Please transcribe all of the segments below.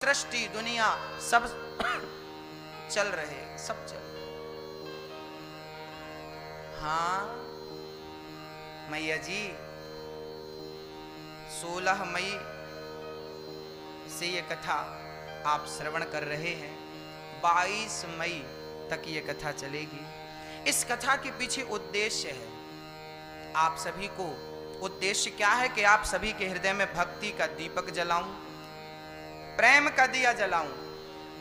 सृष्टि दुनिया सब चल रहे, सब चल। हाँ मैया जी, 16 मई से ये कथा आप श्रवण कर रहे हैं, 22 मई तक ये कथा चलेगी। इस कथा के पीछे उद्देश्य है, आप सभी को उद्देश्य क्या है कि आप सभी के हृदय में भक्ति का दीपक जलाऊं, प्रेम का दिया जलाऊं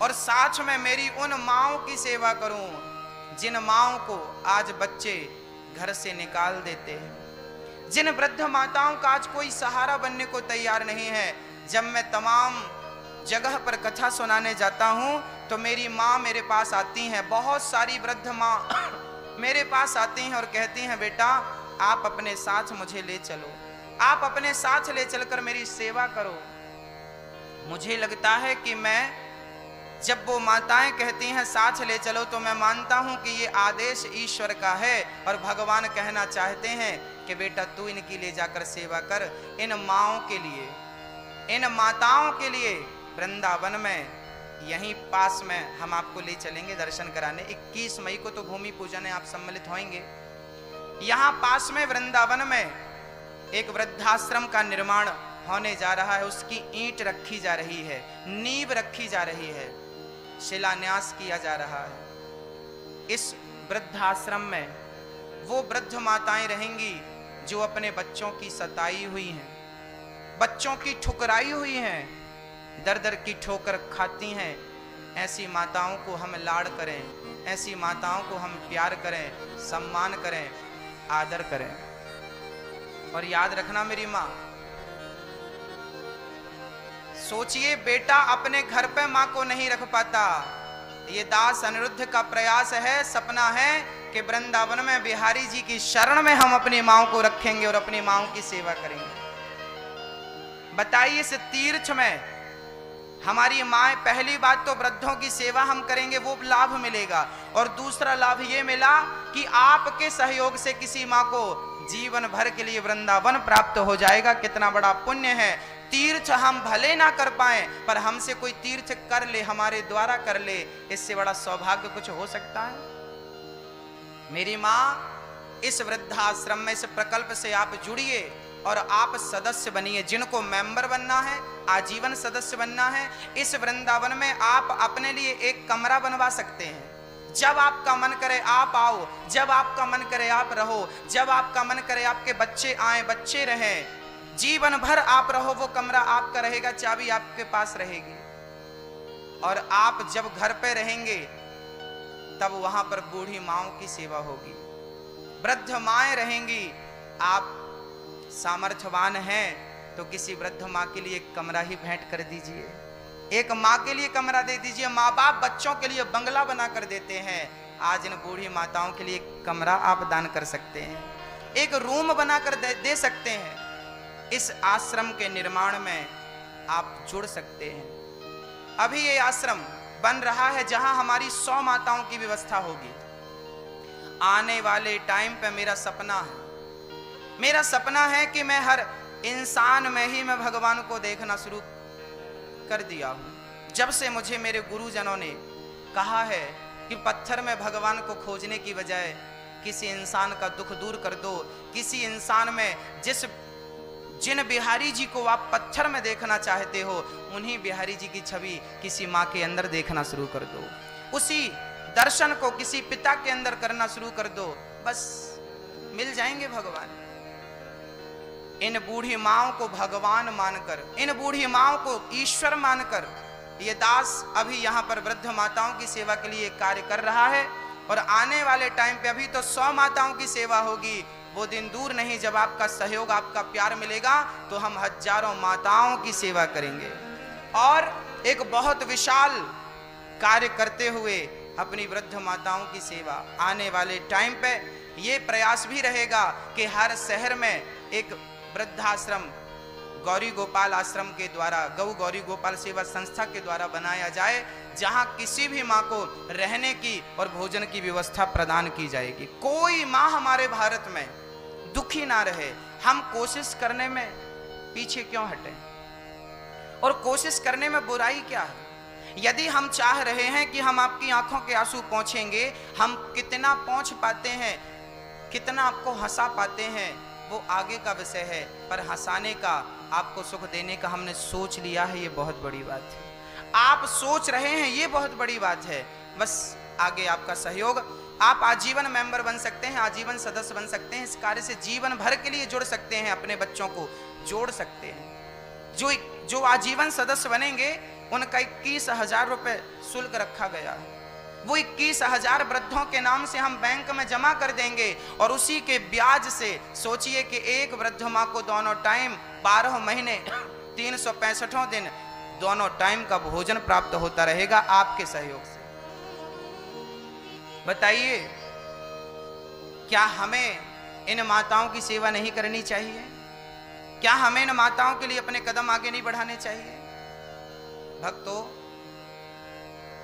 और साथ में मेरी उन माँओं की सेवा करूं जिन माँओं को आज बच्चे घर से निकाल देते हैं, जिन वृद्ध माताओं का आज कोई सहारा बनने को तैयार नहीं है। जब मैं तमाम जगह पर कथा सुनाने जाता हूं तो मेरी माँ मेरे पास आती हैं, बहुत सारी वृद्ध माँ मेरे पास आती हैं और कहती हैं, बेटा आप अपने साथ मुझे ले चलो, आप अपने साथ ले चलकर मेरी सेवा करो। मुझे लगता है कि मैं जब वो माताएं कहती हैं साथ ले चलो तो मैं मानता हूं कि ये आदेश ईश्वर का है और भगवान कहना चाहते हैं कि बेटा तू इनकी ले जाकर सेवा कर। इन माँओं के लिए, इन माताओं के लिए वृंदावन में यहीं पास में हम आपको ले चलेंगे दर्शन कराने। 21 मई को तो भूमि पूजन है, आप सम्मिलित होंगे। यहाँ पास में वृंदावन में एक वृद्धाश्रम का निर्माण होने जा रहा है, उसकी ईंट रखी जा रही है, नींव रखी जा रही है, शिलान्यास किया जा रहा है। इस वृद्धाश्रम में वो वृद्ध माताएं रहेंगी जो अपने बच्चों की सताई हुई हैं, बच्चों की ठुकराई हुई हैं, दर दर की ठोकर खाती हैं। ऐसी माताओं को हम लाड़ करें, ऐसी माताओं को हम प्यार करें, सम्मान करें, आदर करें। और याद रखना मेरी माँ, सोचिए बेटा अपने घर पे माँ को नहीं रख पाता, ये दास अनिरुद्ध का प्रयास है, सपना है कि वृंदावन में बिहारी जी की शरण में हम अपनी माँ को रखेंगे और अपनी माँ की सेवा करेंगे। बताइए इस तीर्थ में हमारी माँ, पहली बात तो वृद्धों की सेवा हम करेंगे वो लाभ मिलेगा, और दूसरा लाभ ये मिला कि आपके सहयोग से किसी माँ को जीवन भर के लिए वृंदावन प्राप्त हो जाएगा। कितना बड़ा पुण्य है। तीर्थ हम भले ना कर पाए पर हमसे कोई तीर्थ कर ले, हमारे द्वारा कर ले, इससे बड़ा सौभाग्य कुछ हो सकता है। मेरी माँ, इस वृद्धाश्रम में इस प्रकल्प से आप जुड़िए और आप सदस्य बनिए। जिनको मेंबर बनना है, आजीवन सदस्य बनना है, इस वृंदावन में आप अपने लिए एक कमरा बनवा सकते हैं। जब आपका मन करे आप आओ, जब आपका मन करे आप रहो, जब आपका मन करे आपके बच्चे आए, बच्चे रहें, जीवन भर आप रहो, वो कमरा आपका रहेगा, चाबी आपके पास रहेगी। और आप जब घर पे रहेंगे तब वहां पर बूढ़ी माँओं की सेवा होगी, वृद्ध माएँ रहेंगी। आप सामर्थ्यवान हैं तो किसी वृद्ध माँ के लिए एक कमरा ही भेंट कर दीजिए, एक माँ के लिए कमरा दे दीजिए। माँ बाप बच्चों के लिए बंगला बना कर देते हैं, आज इन बूढ़ी माताओं के लिए एक कमरा आप दान कर सकते हैं, एक रूम बना कर दे सकते हैं। इस आश्रम के निर्माण में आप जुड़ सकते हैं। अभी ये आश्रम बन रहा है जहां हमारी 100 माताओं की व्यवस्था होगी। आने वाले टाइम पे मेरा सपना है कि मैं हर इंसान में ही मैं भगवान को देखना शुरू कर दिया हूं। जब से मुझे मेरे गुरुजनों ने कहा है कि पत्थर में भगवान को खोजने की बजाय किसी इंसान का दुख दूर कर दो, किसी इंसान में जिन बिहारी जी को आप पत्थर में देखना चाहते हो, उन्हीं बिहारी जी की छवि किसी माँ के अंदर देखना शुरू कर दो, उसी दर्शन को किसी पिता के अंदर करना शुरू कर दो, बस मिल जाएंगे भगवान। इन बूढ़ी माँओं को भगवान मानकर, इन बूढ़ी माँओं को ईश्वर मानकर ये दास अभी यहाँ पर वृद्ध माताओं की सेवा के लिए कार्य कर रहा है। और आने वाले टाइम पे अभी तो 100 माताओं की सेवा होगी, वो दिन दूर नहीं जब आपका सहयोग, आपका प्यार मिलेगा तो हम हजारों माताओं की सेवा करेंगे और एक बहुत विशाल कार्य करते हुए अपनी वृद्ध माताओं की सेवा। आने वाले टाइम पे ये प्रयास भी रहेगा कि हर शहर में एक वृद्धाश्रम गौरी गोपाल आश्रम के द्वारा, गौ गौरी गोपाल सेवा संस्था के द्वारा बनाया जाए, जहां किसी भी माँ को रहने की और भोजन की व्यवस्था प्रदान की जाएगी। कोई माँ हमारे भारत में दुखी ना रहे। हम कोशिश करने में पीछे क्यों हटें? और कोशिश करने में बुराई क्या है? यदि हम चाह रहे हैं कि हम आपकी आंखों के आंसू पोंछेंगे, हम कितना पोंछ पाते हैं, कितना आपको हंसा पाते हैं, वो आगे का विषय है। पर हंसाने का, आपको सुख देने का हमने सोच लिया है, ये बहुत बड़ी बात है। आप सोच रहे हैं, ये बहुत बड़ी बात है। बस आगे आपका सहयोग। आप आजीवन मेंबर बन सकते हैं, आजीवन सदस्य बन सकते हैं। इस कार्य से जीवन भर के लिए जुड़ सकते हैं, अपने बच्चों को जोड़ सकते हैं। जो आजीवन सदस्य बनेंगे उनका 21,000 रुपये शुल्क रखा गया है। वो 21,000 वृद्धों के नाम से हम बैंक में जमा कर देंगे और उसी के ब्याज से सोचिए कि एक वृद्ध माँ को दोनों टाइम 12 महीने 365 दिन दोनों टाइम का भोजन प्राप्त होता रहेगा आपके सहयोग से। बताइए, क्या हमें इन माताओं की सेवा नहीं करनी चाहिए? क्या हमें इन माताओं के लिए अपने कदम आगे नहीं बढ़ाने चाहिए? भक्तों,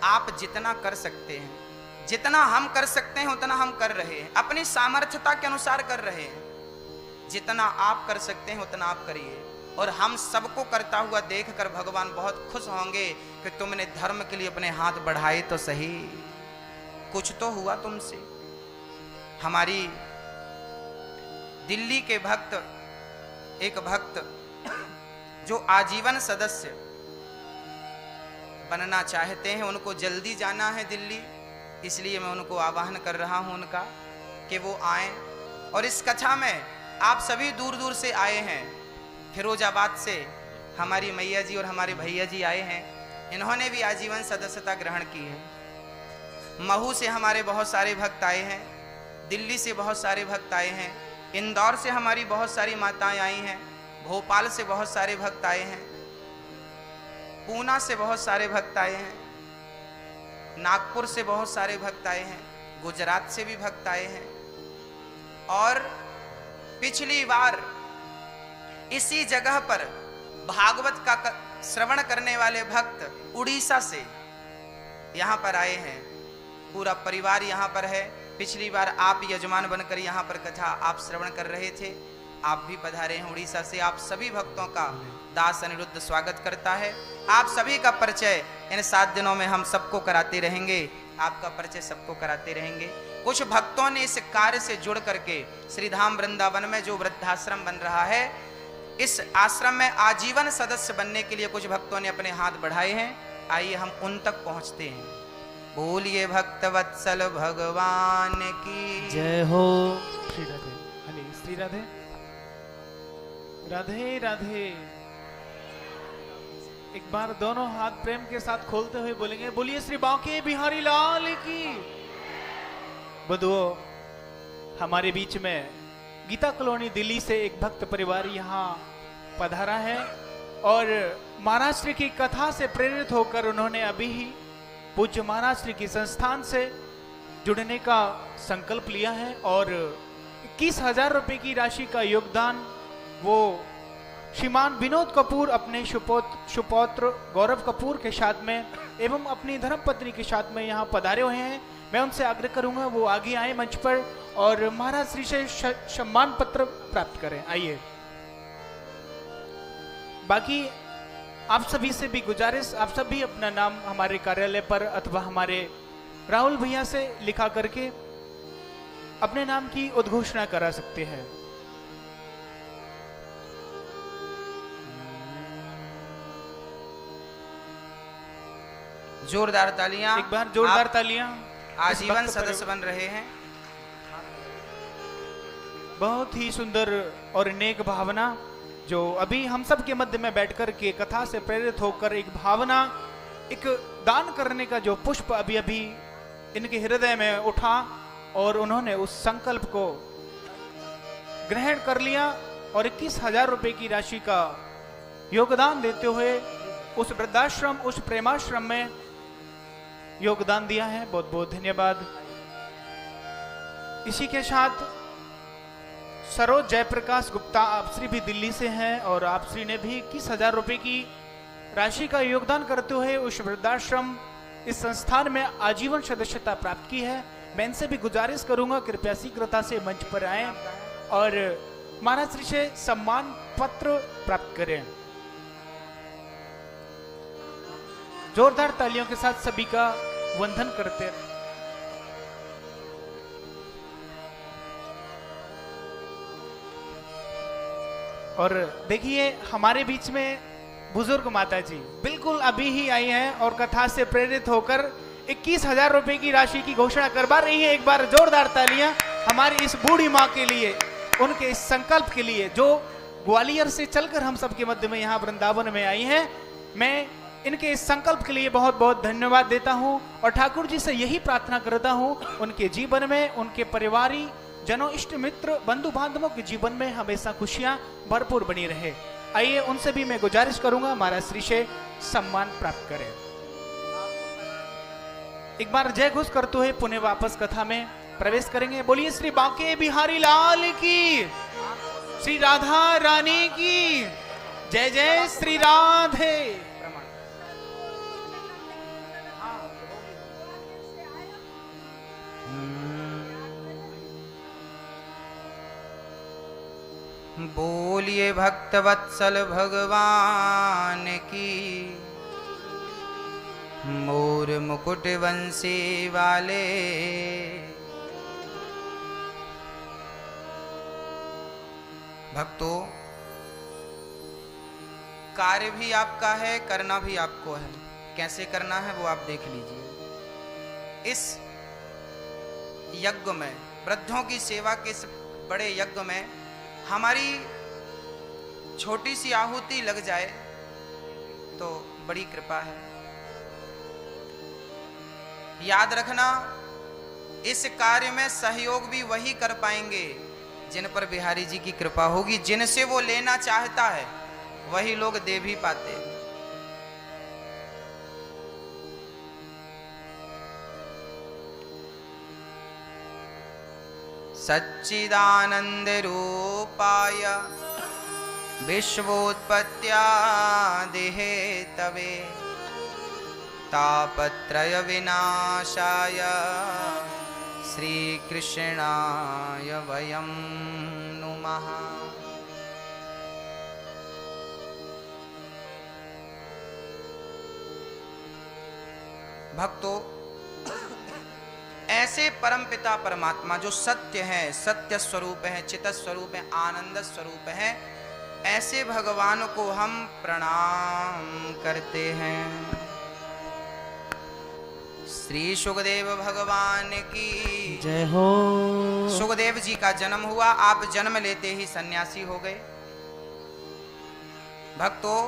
आप जितना कर सकते हैं, जितना हम कर सकते हैं उतना हम कर रहे हैं, अपनी सामर्थ्यता के अनुसार कर रहे हैं। जितना आप कर सकते हैं उतना आप करिए, और हम सबको करता हुआ देखकर भगवान बहुत खुश होंगे कि तुमने धर्म के लिए अपने हाथ बढ़ाए तो सही, कुछ तो हुआ तुमसे। हमारी दिल्ली के भक्त, एक भक्त जो आजीवन सदस्य बनना चाहते हैं, उनको जल्दी जाना है दिल्ली, इसलिए मैं उनको आह्वान कर रहा हूं उनका कि वो आएं। और इस कथा में आप सभी दूर दूर से आए हैं। फिरोजाबाद से हमारी मैया जी और हमारे भैया जी आए हैं, इन्होंने भी आजीवन सदस्यता ग्रहण की है। महू से हमारे बहुत सारे भक्त आए हैं, दिल्ली से बहुत सारे भक्त आए हैं, इंदौर से हमारी बहुत सारी माताएं आई हैं, भोपाल से बहुत सारे भक्त आए हैं, पूना से बहुत सारे भक्त आए हैं, नागपुर से बहुत सारे भक्त आए हैं, गुजरात से भी भक्त आए हैं। और पिछली बार इसी जगह पर भागवत का श्रवण करने वाले भक्त उड़ीसा से यहाँ पर आए हैं, पूरा परिवार यहाँ पर है। पिछली बार आप यजमान बनकर यहाँ पर कथा आप श्रवण कर रहे थे, आप भी पधारे हैं उड़ीसा से। आप सभी भक्तों का दास अनिरुद्ध स्वागत करता है। आप सभी का परिचय इन 7 दिनों में हम सबको कराते रहेंगे, आपका परिचय सबको कराते रहेंगे। कुछ भक्तों ने इस कार्य से जुड़ करके श्रीधाम वृंदावन में जो वृद्धाश्रम बन रहा है, इस आश्रम में आजीवन सदस्य बनने के लिए कुछ भक्तों ने अपने हाथ बढ़ाए हैं। आइए हम उन तक पहुंचते हैं। बोलिए भक्त वत्सल भगवान की जय हो। श्री राधे, हनी श्री राधे, राधे राधे। एक बार दोनों हाथ प्रेम के साथ खोलते हुए बोलेंगे, बोलिए श्री बांके बिहारी लाल की। बंधुओं, हमारे बीच में गीता कॉलोनी दिल्ली से एक भक्त परिवार यहाँ पधारा है और महाराज श्री की कथा से प्रेरित होकर उन्होंने अभी ही पूज्य महाराज श्री की संस्थान से जुड़ने का संकल्प लिया है और 21,000 रुपए की राशि का योगदान वो श्रीमान विनोद कपूर अपने सुपौत्र गौरव कपूर के साथ में एवं अपनी धर्मपत्नी के साथ में यहाँ पधारे हुए हैं। मैं उनसे आग्रह करूंगा वो आगे आए मंच पर और महाराज श्री से सम्मान पत्र प्राप्त करें। आइए। बाकी आप सभी से भी गुजारिश, आप सभी अपना नाम हमारे कार्यालय पर अथवा हमारे राहुल भैया से लिखा करके अपने नाम की उद्घोषणा करा सकते हैं। जोरदार तालियां, एक बार जोरदार तालियां। आजीवन सदस्य बन रहे हैं। बहुत ही सुंदर और नेक भावना जो अभी हम सब के मध्य में बैठकर के कथा से प्रेरित होकर एक भावना, एक दान करने का जो पुष्प अभी अभी इनके हृदय में उठा और उन्होंने उस संकल्प को ग्रहण कर लिया और 21,000 रुपए की राशि का योगदान देते हुए उस वृद्धाश्रम, उस प्रेमाश्रम में योगदान दिया है। बहुत बहुत धन्यवाद। इसी के साथ सरोज जयप्रकाश गुप्ता आप श्री भी दिल्ली से हैं और आप श्री ने भी 21,000 रुपए की राशि का योगदान करते हुए उस वृद्धाश्रम, इस संस्थान में आजीवन सदस्यता प्राप्त की है। मैं इनसे भी गुजारिश करूंगा कृपया शीघ्रता से मंच पर आएं और महाराज श्री से सम्मान पत्र प्राप्त करें। जोरदार तालियों के साथ सभी का वंदन करते रहे। और देखिए हमारे बीच में बुजुर्ग माता जी बिल्कुल अभी ही आई हैं और कथा से प्रेरित होकर 21,000 रुपए की राशि की घोषणा करवा रही है। एक बार जोरदार तालियां हमारी इस बूढ़ी माँ के लिए, उनके इस संकल्प के लिए जो ग्वालियर से चलकर हम सबके मध्य में यहाँ वृंदावन में आई हैं। मैं इनके इस संकल्प के लिए बहुत बहुत धन्यवाद देता हूँ और ठाकुर जी से यही प्रार्थना करता हूँ उनके जीवन में, उनके परिवारी जनों, इष्ट मित्र, बंधु बांधवों के जीवन में हमेशा खुशियां भरपूर बनी रहे। आइए उनसे भी मैं गुजारिश करूंगा महाराज श्री से सम्मान प्राप्त करें। एक बार जय घोष करते हुए पुनः वापस कथा में प्रवेश करेंगे। बोलिए श्री बांके बिहारी लाल की, श्री राधा रानी की जय। जय श्री राधे। बोलिए भक्तवत्सल भगवान की, मोर मुकुट वंशी वाले। भक्तों, कार्य भी आपका है, करना भी आपको है। कैसे करना है वो आप देख लीजिए। इस यज्ञ में, वृद्धों की सेवा के इस बड़े यज्ञ में हमारी छोटी सी आहुति लग जाए तो बड़ी कृपा है। याद रखना, इस कार्य में सहयोग भी वही कर पाएंगे जिन पर बिहारी जी की कृपा होगी। जिनसे वो लेना चाहता है वही लोग दे भी पाते हैं। सच्चिदानंद रूपाय विश्वोत्पत्त्यादि हेतवे तापत्रय विनाशाय श्रीकृष्णाय वयं नुमः। भक्तों, ऐसे परमपिता परमात्मा जो सत्य है, सत्य स्वरूप है, चित स्वरूप है, आनंद स्वरूप है, ऐसे भगवान को हम प्रणाम करते हैं। श्री सुखदेव भगवान की जय हो। सुखदेव जी का जन्म हुआ, आप जन्म लेते ही सन्यासी हो गए। भक्तों,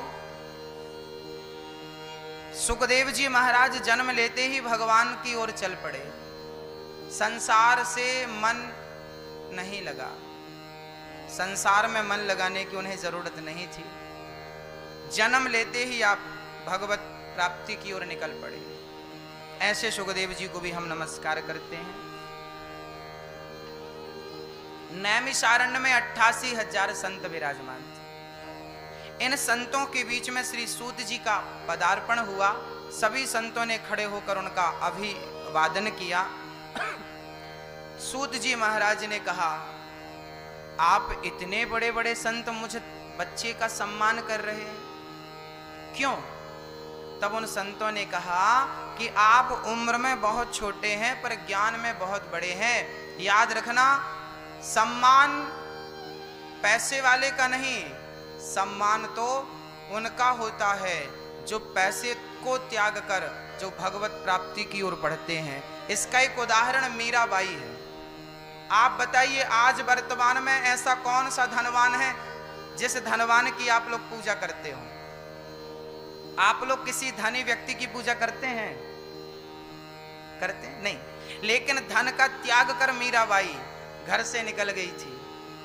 सुखदेव जी महाराज जन्म लेते ही भगवान की ओर चल पड़े। संसार से मन नहीं लगा, संसार में मन लगाने की उन्हें जरूरत नहीं थी। जन्म लेते ही आप भगवत प्राप्ति की ओर निकल पड़े। ऐसे सुखदेव जी को भी हम नमस्कार करते हैं। नैमिषारण्य में 88,000 संत विराजमान थे। इन संतों के बीच में श्री सूत जी का पदार्पण हुआ। सभी संतों ने खड़े होकर उनका अभिवादन किया। सूत जी महाराज ने कहा, आप इतने बड़े बड़े संत मुझ बच्चे का सम्मान कर रहे हैं, क्यों? तब उन संतों ने कहा कि आप उम्र में बहुत छोटे हैं पर ज्ञान में बहुत बड़े हैं। याद रखना, सम्मान पैसे वाले का नहीं, सम्मान तो उनका होता है जो पैसे को त्याग कर जो भगवत प्राप्ति की ओर बढ़ते हैं। इसका एक उदाहरण मीराबाई है। आप बताइए, आज वर्तमान में ऐसा कौन सा धनवान है जिस धनवान की आप लोग पूजा करते हो? आप लोग किसी धनी व्यक्ति की पूजा करते हैं? करते नहीं। लेकिन धन का त्याग कर मीराबाई घर से निकल गई थी,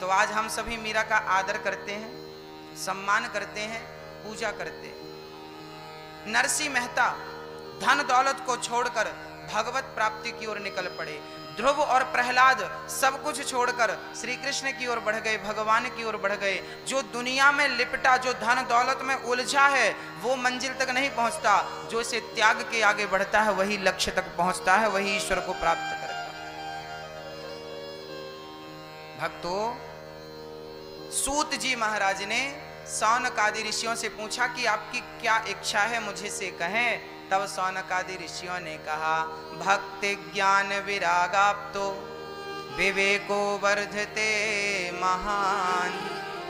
तो आज हम सभी मीरा का आदर करते हैं, सम्मान करते हैं, पूजा करते हैं। नरसिंह मेहता धन दौलत को छोड़कर भगवत प्राप्ति की ओर निकल पड़े। ध्रुव और प्रहलाद सब कुछ छोड़कर श्री कृष्ण की ओर बढ़ गए, भगवान की ओर बढ़ गए। जो दुनिया में लिपटा, जो धन दौलत में उलझा है, वो मंजिल तक नहीं पहुंचता। जो इसे त्याग के आगे बढ़ता है वही लक्ष्य तक पहुंचता है, वही ईश्वर को प्राप्त करता है। भक्तों, सूत जी महाराज ने सौनकादि ऋषियों से पूछा कि आपकी क्या इच्छा है, मुझे से कहें। तब शौनकादि ऋषियों ने कहा, भक्ति ज्ञान विरागाप्तो विवेको वर्धते महान,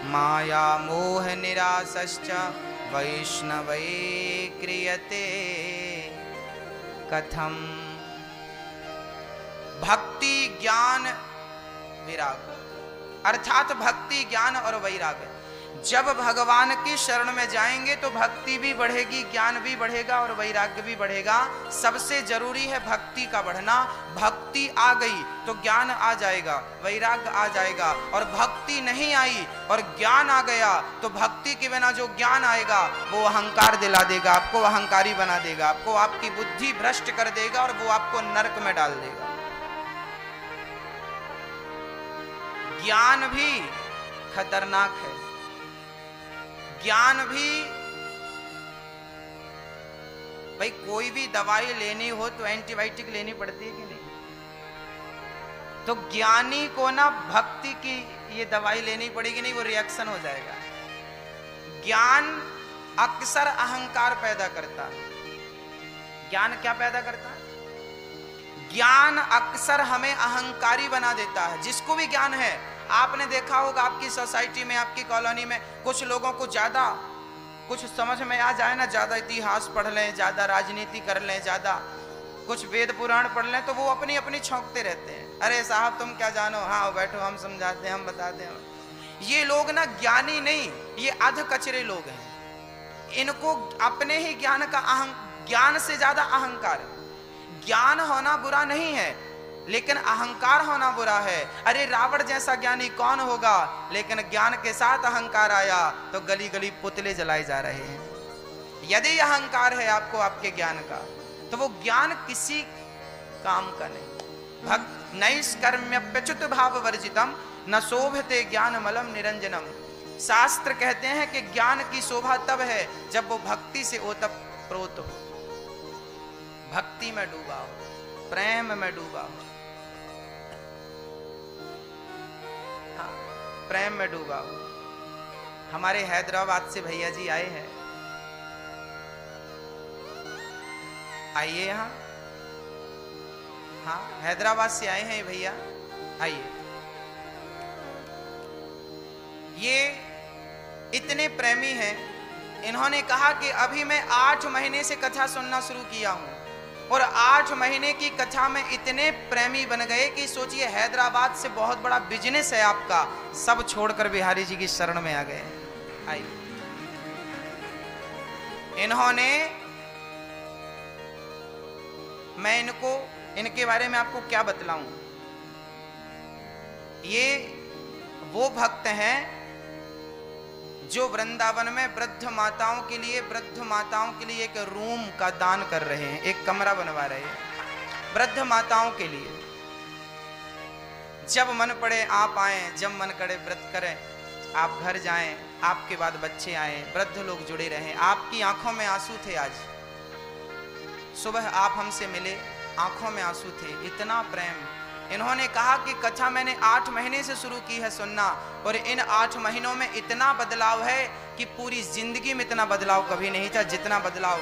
माया मोह निरासश्च वैष्णवै क्रियते कथम। भक्ति ज्ञान विराग अर्थात भक्ति ज्ञान और वैराग्य, जब भगवान की शरण में जाएंगे तो भक्ति भी बढ़ेगी, ज्ञान भी बढ़ेगा और वैराग्य भी बढ़ेगा। सबसे जरूरी है भक्ति का बढ़ना। भक्ति आ गई तो ज्ञान आ जाएगा, वैराग्य आ जाएगा। और भक्ति नहीं आई और ज्ञान आ गया तो भक्ति के बिना जो ज्ञान आएगा वो अहंकार दिला देगा, आपको अहंकारी बना देगा, आपको आपकी बुद्धि भ्रष्ट कर देगा और वो आपको नरक में डाल देगा। ज्ञान भी खतरनाक है। ज्ञान भी, भाई कोई भी दवाई लेनी हो तो एंटीबायोटिक लेनी पड़ती है कि नहीं? तो ज्ञानी को ना भक्ति की ये दवाई लेनी पड़ेगी नहीं, वो रिएक्शन हो जाएगा। ज्ञान अक्सर अहंकार पैदा करता है। ज्ञान क्या पैदा करता है? ज्ञान अक्सर हमें अहंकारी बना देता है। जिसको भी ज्ञान है, आपने देखा होगा आपकी सोसाइटी में, आपकी कॉलोनी में कुछ लोगों को ज्यादा कुछ समझ में आ जाए ना, ज्यादा इतिहास पढ़ लें, ज्यादा राजनीति कर लें, ज्यादा कुछ वेद पुराण पढ़ लें, तो वो अपनी अपनी छौंकते रहते हैं। अरे साहब तुम क्या जानो, हाँ बैठो हम समझाते हैं, हम बताते हैं। ये लोग ना ज्ञानी नहीं, ये अध कचरे लोग हैं। इनको अपने ही ज्ञान का ज्ञान से ज्यादा अहंकार है। ज्ञान होना बुरा नहीं है, लेकिन अहंकार होना बुरा है। अरे रावण जैसा ज्ञानी कौन होगा, लेकिन ज्ञान के साथ अहंकार आया तो गली गली पुतले जलाए जा रहे हैं। यदि अहंकार है आपको आपके ज्ञान का, तो वो ज्ञान किसी काम का नहीं। भक्त नैष्कर्म्यप्यच्युत भाव वर्जितम न शोभते ज्ञानमलम निरंजनम। शास्त्र कहते हैं कि ज्ञान की शोभा तब है जब वो भक्ति से ओतप्रोत हो, भक्ति में डूबा हो, प्रेम में डूबा हो। हाँ, प्रेम में डूबा हो। हमारे हैदराबाद से भैया जी आए हैं, आइए यहाँ। हाँ, हैदराबाद से आए हैं भैया, आइए। ये इतने प्रेमी हैं, इन्होंने कहा कि अभी मैं 8 महीने से कथा सुनना शुरू किया हूं और 8 महीने की कथा में इतने प्रेमी बन गए कि सोचिए हैदराबाद से बहुत बड़ा बिजनेस है आपका, सब छोड़कर बिहारी जी की शरण में आ गए। आइए, इन्होंने, मैं इनके बारे में आपको क्या बतलाऊं। ये वो भक्त हैं जो वृंदावन में वृद्ध माताओं के लिए एक रूम का दान कर रहे हैं, एक कमरा बनवा रहे हैं वृद्ध माताओं के लिए। जब मन पड़े आप आए, जब मन करे व्रत करें, आप घर जाएं, आपके बाद बच्चे आए, वृद्ध लोग जुड़े रहें। आपकी आंखों में आंसू थे, आज सुबह आप हमसे मिले, आंखों में आंसू थे, इतना प्रेम। इन्होंने कहा कि कथा मैंने 8 महीने से शुरू की है सुनना, और इन 8 महीनों में इतना बदलाव है कि पूरी जिंदगी में इतना बदलाव कभी नहीं था जितना बदलाव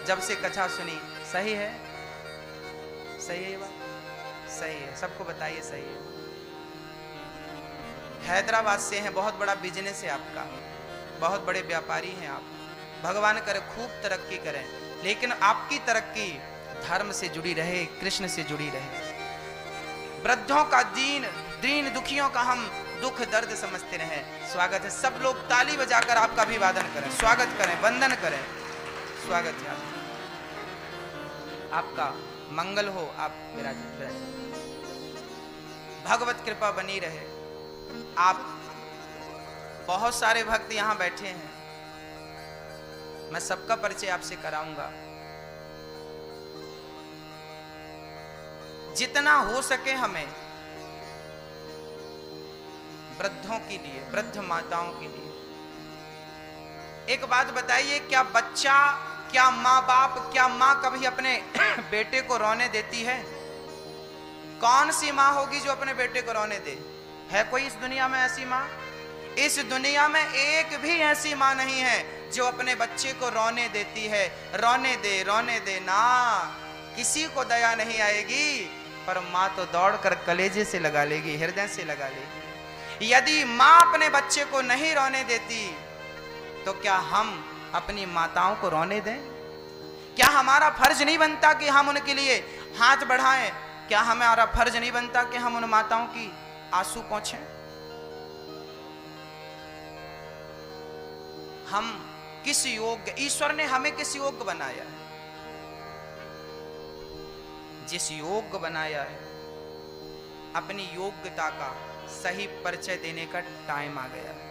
जब से कथा सुनी। सही है? सही है ये बात? सही है, सबको बताइए सही है। हैदराबाद से हैं, बहुत बड़ा बिजनेस है आपका, बहुत बड़े व्यापारी हैं आप। भगवान करे खूब तरक्की करें, लेकिन आपकी तरक्की धर्म से जुड़ी रहे, कृष्ण से जुड़ी रहे। वृद्धों का दीन दुखियों का हम दुख दर्द समझते रहे। स्वागत है, सब लोग ताली बजाकर आपका अभिवादन करें, स्वागत करें, वंदन करें। स्वागत है आपका, मंगल हो, आप विराजित। भगवत कृपा बनी रहे। आप बहुत सारे भक्त यहां बैठे हैं, मैं सबका परिचय आपसे कराऊंगा। जितना हो सके हमें वृद्धों के लिए, वृद्ध माताओं के लिए। एक बात बताइए, क्या बच्चा, क्या माँ बाप, क्या माँ कभी अपने बेटे को रोने देती है? कौन सी माँ होगी जो अपने बेटे को रोने दे? है कोई इस दुनिया में ऐसी माँ? इस दुनिया में एक भी ऐसी माँ नहीं है जो अपने बच्चे को रोने देती है, रोने दे ना, किसी को दया नहीं आएगी, पर माँ तो दौड़कर कलेजे से लगा लेगी, हृदय से लगा लेगी। यदि माँ अपने बच्चे को नहीं रोने देती तो क्या हम अपनी माताओं को रोने दें? क्या हमारा फर्ज नहीं बनता कि हम उनके लिए हाथ बढ़ाएं? क्या हमारा फर्ज नहीं बनता कि हम उन माताओं की आंसू पोंछें? हम किस योग्य, ईश्वर ने हमें किस योग्य बनाया है? जिस योग्य बनाया है, अपनी योग्यता का सही परिचय देने का टाइम आ गया है।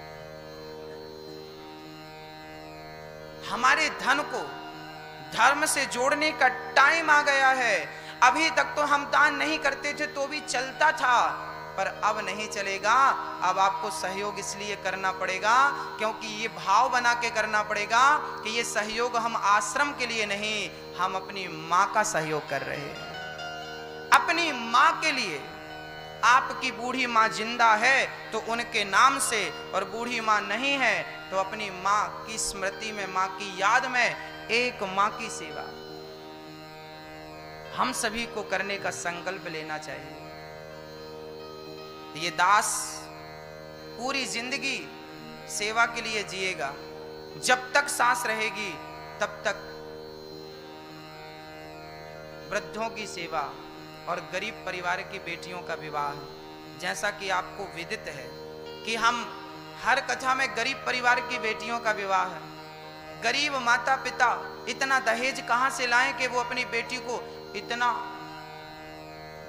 हमारे धन को धर्म से जोड़ने का टाइम आ गया है। अभी तक तो हम दान नहीं करते थे तो भी चलता था, पर अब नहीं चलेगा। अब आपको सहयोग इसलिए करना पड़ेगा क्योंकि ये भाव बना के करना पड़ेगा कि ये सहयोग हम आश्रम के लिए नहीं, हम अपनी माँ का सहयोग कर रहे हैं, अपनी माँ के लिए। आपकी बूढ़ी माँ जिंदा है तो उनके नाम से, और बूढ़ी माँ नहीं है तो अपनी माँ की स्मृति में, माँ की याद में एक माँ की सेवा हम सभी को करने का संकल्प लेना चाहिए। ये दास पूरी जिंदगी सेवा के लिए जिएगा। जब तक सांस रहेगी तब तक वृद्धों की सेवा और गरीब परिवार की बेटियों का विवाह। जैसा कि आपको विदित है कि हम हर कथा में गरीब परिवार की बेटियों का विवाह है। गरीब माता पिता इतना दहेज कहां से लाएं कि वो अपनी बेटी को इतना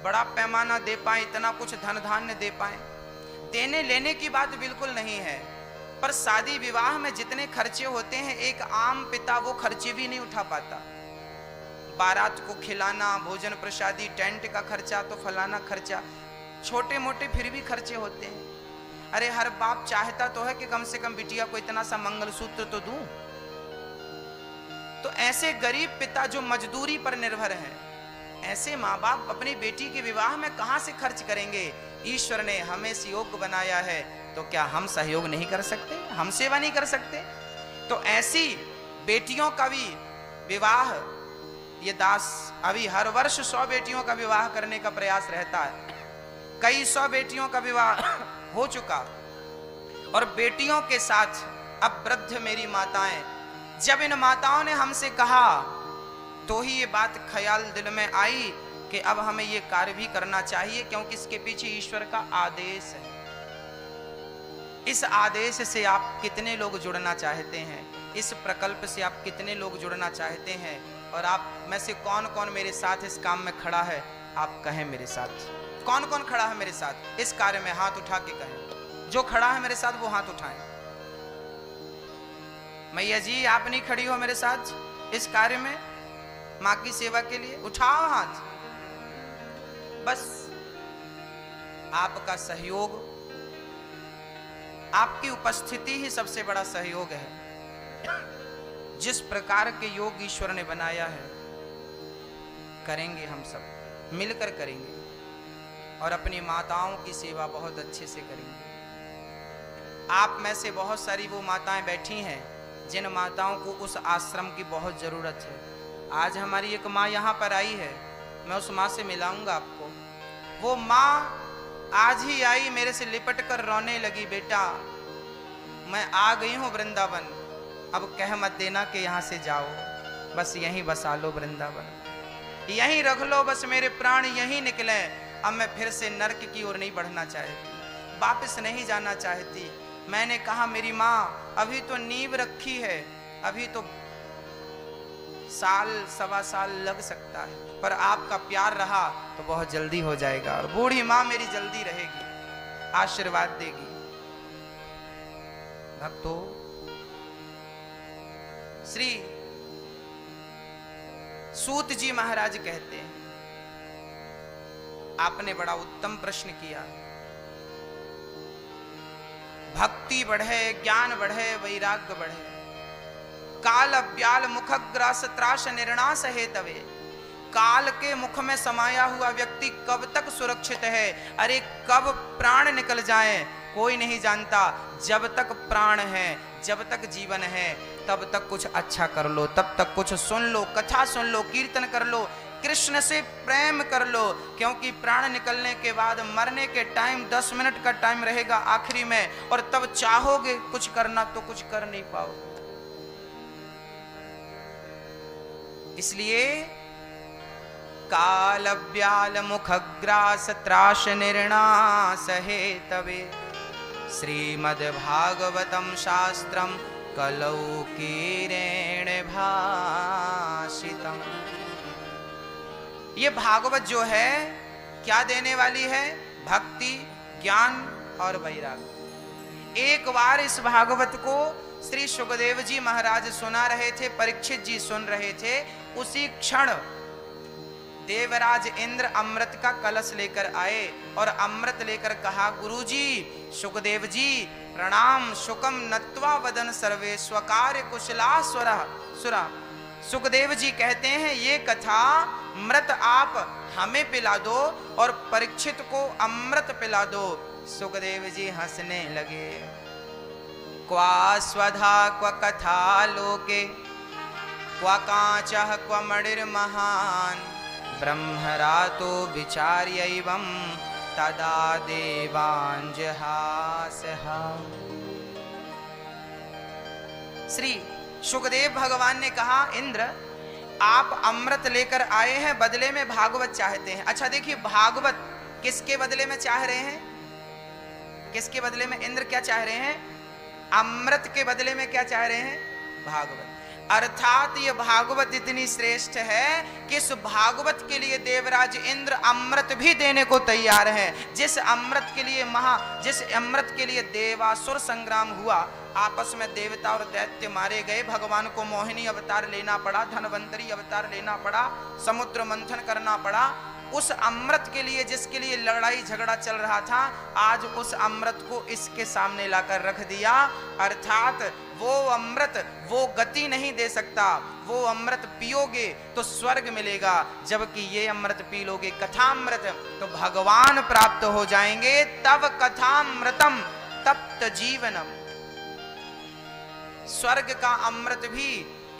बड़ा पैमाना दे पाए, इतना कुछ धन धान्य दे पाए। देने लेने की बात बिल्कुल नहीं है, पर शादी विवाह में जितने खर्चे होते हैं एक आम पिता वो खर्चे भी नहीं उठा पाता। बारात को खिलाना, भोजन प्रसादी, टेंट का खर्चा, तो फलाना खर्चा, छोटे मोटे फिर भी खर्चे होते हैं। अरे हर बाप चाहता तो है कि कम से कम बिटिया को इतना सा मंगलसूत्र तो दूं। तो ऐसे गरीब पिता जो मजदूरी पर निर्भर हैं, ऐसे माँ बाप अपनी बेटी के विवाह में कहां से खर्च करेंगे? ईश्वर ने हमें योग्य बनाया है, तो क्या हम सहयोग नहीं कर सकते? हम सेवा नहीं कर सकते? तो ऐसी बेटियों का भी विवाह, ये दास अभी हर वर्ष 100 बेटियों का विवाह करने का प्रयास रहता है। कई 100 बेटियों का विवाह हो चुका, और बेटियों के साथ अब वृद्ध मेरी माताएं, जब इन माताओं ने हमसे कहा तो ही ये बात ख्याल दिल में आई कि अब हमें ये कार्य भी करना चाहिए, क्योंकि इसके पीछे ईश्वर का आदेश है। इस आदेश से आप कितने लोग जुड़ना चाहते हैं? इस प्रकल्प से आप कितने लोग जुड़ना चाहते हैं? और आप में से कौन कौन मेरे साथ इस काम में खड़ा है? आप कहें मेरे साथ। कौन कौन खड़ा है मेरे साथ इस कार्य में? हाथ उठा के कहें। जो खड़ा है मेरे साथ वो हाथ उठाएं। मैया जी आप नहीं खड़ी हो मेरे साथ इस कार्य में, माँ की सेवा के लिए? उठाओ हाथ। बस आपका सहयोग, आपकी उपस्थिति ही सबसे बड़ा सहयोग है। जिस प्रकार के योग ईश्वर ने बनाया है, करेंगे हम सब मिलकर करेंगे, और अपनी माताओं की सेवा बहुत अच्छे से करेंगे। आप में से बहुत सारी वो माताएं बैठी हैं जिन माताओं को उस आश्रम की बहुत जरूरत है। आज हमारी एक माँ यहाँ पर आई है, मैं उस माँ से मिलाऊंगा आपको। वो माँ आज ही आई, मेरे से लिपट कर रोने लगी, बेटा मैं आ गई हूँ वृंदावन, अब कह मत देना कि यहाँ से जाओ, बस यहीं बसा लो वृंदावन, यहीं रख लो, बस मेरे प्राण यहीं निकले। अब मैं फिर से नरक की ओर नहीं बढ़ना चाहती, वापस नहीं जाना चाहती। मैंने कहा मेरी माँ अभी तो नींव रखी है, अभी तो साल सवा साल लग सकता है, पर आपका प्यार रहा तो बहुत जल्दी हो जाएगा, और बूढ़ी माँ मेरी जल्दी रहेगी, आशीर्वाद देगी। भक्तों, श्री सूत जी महाराज कहते हैं, आपने बड़ा उत्तम प्रश्न किया। भक्ति बढ़े, ज्ञान बढ़े, वैराग्य बढ़े, काल अव्याल मुखग्रास त्रास निर्णास हेतवे। काल के मुख में समाया हुआ व्यक्ति कब तक सुरक्षित है? अरे कब प्राण निकल जाए कोई नहीं जानता। जब तक प्राण है, जब तक जीवन है, तब तक कुछ अच्छा कर लो, तब तक कुछ सुन लो, कथा सुन लो, कीर्तन कर लो, कृष्ण से प्रेम कर लो, क्योंकि प्राण निकलने के बाद मरने के टाइम 10 मिनट का टाइम रहेगा आखिरी में, और तब चाहोगे कुछ करना तो कुछ कर नहीं पाओगे। इसलिए काल व्याल मुखग्रास त्राश निर्णास हे तवे श्रीमद् भागवतम शास्त्रम कलौ कीरेण भाषितम। ये भागवत जो है क्या देने वाली है? भक्ति, ज्ञान और वैराग्य। एक बार इस भागवत को श्री सुखदेव जी महाराज सुना रहे थे, परीक्षित जी सुन रहे थे, उसी क्षण देवराज इंद्र अमृत का कलश लेकर आए और अमृत लेकर कहा, गुरुजी, सुखदेव जी प्रणाम, शुकम नत्वा वदन सर्वे स्वकार्य कुशला सुरा। सुखदेव जी कहते हैं, ये कथा मृत आप हमें पिला दो और परीक्षित को अमृत पिला दो। सुखदेव जी हंसने लगे। क्वा स्वधा क्व कथा लोके क्वा कांचः क्व मणिर्महान् ब्रह्मरातो विचार्यैवं तदा देवांजहासः। श्री सुखदेव भगवान ने कहा, इंद्र आप अमृत लेकर आए हैं, बदले में भागवत चाहते हैं। अच्छा देखिए, भागवत किसके बदले में चाह रहे हैं? किसके बदले में इंद्र क्या चाह रहे हैं? अमृत के बदले में क्या चाह रहे हैं? भागवत। अर्थात ये भागवत इतनी श्रेष्ठ है कि इस भागवत के लिए देवराज इंद्र अमृत भी देने को तैयार है। जिस अमृत के लिए देवासुर संग्राम हुआ, आपस में देवता और दैत्य मारे गए, भगवान को मोहिनी अवतार लेना पड़ा, धनवंतरी अवतार लेना पड़ा, समुद्र मंथन करना पड़ा, उस अमृत के लिए जिसके लिए लड़ाई झगड़ा चल रहा था, आज उस अमृत को इसके सामने लाकर रख दिया। अर्थात वो अमृत वो गति नहीं दे सकता, वो अमृत पियोगे तो स्वर्ग मिलेगा, जबकि ये अमृत पी लोगे कथामृत तो भगवान प्राप्त हो जाएंगे। तब कथामृतम तप्त जीवनम। स्वर्ग का अमृत भी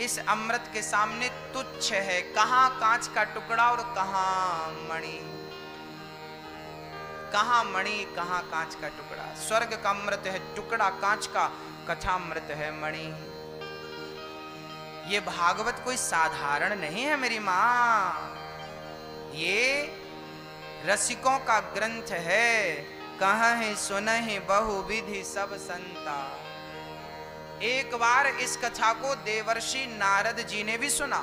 इस अमृत के सामने तुच्छ है। कहां कांच का टुकड़ा और कहां मणि, कहां मणि कहां कांच का टुकड़ा। स्वर्ग का अमृत है टुकड़ा कांच का, कथामृत है मणि। ये भागवत कोई साधारण नहीं है मेरी मां, ये रसिकों का ग्रंथ है। कहीं सुनहि बहुविधि सब संता। एक बार इस कथा को देवर्षि नारद जी ने भी सुना।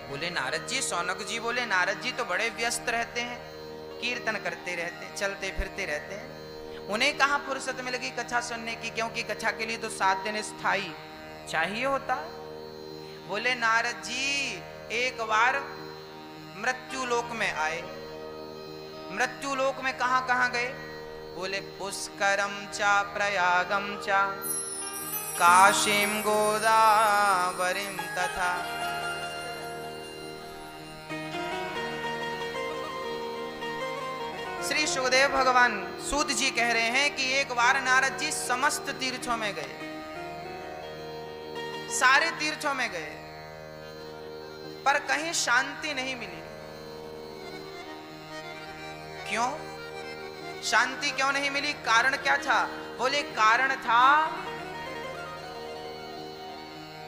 बोले नारद जी, सौनक जी बोले नारद जी तो बड़े व्यस्त रहते हैं, कीर्तन करते रहते हैं, चलते फिरते रहते हैं, उन्हें कहाँ फुर्सत मिलेगी कथा सुनने की, क्योंकि कथा के लिए तो 7 दिन स्थायी चाहिए होता। बोले नारद जी एक बार मृत्यु लोक में आए। मृत्यु लोक में कहां कहां गए? बोले पुष्करम चा प्रयागम चा काशीम गोदावरीम तथा। श्री सुखदेव भगवान सूत जी कह रहे हैं कि एक बार नारद जी समस्त तीर्थों में गए, सारे तीर्थों में गए, पर कहीं शांति नहीं मिली। क्यों शांति क्यों नहीं मिली? कारण क्या था? बोले कारण था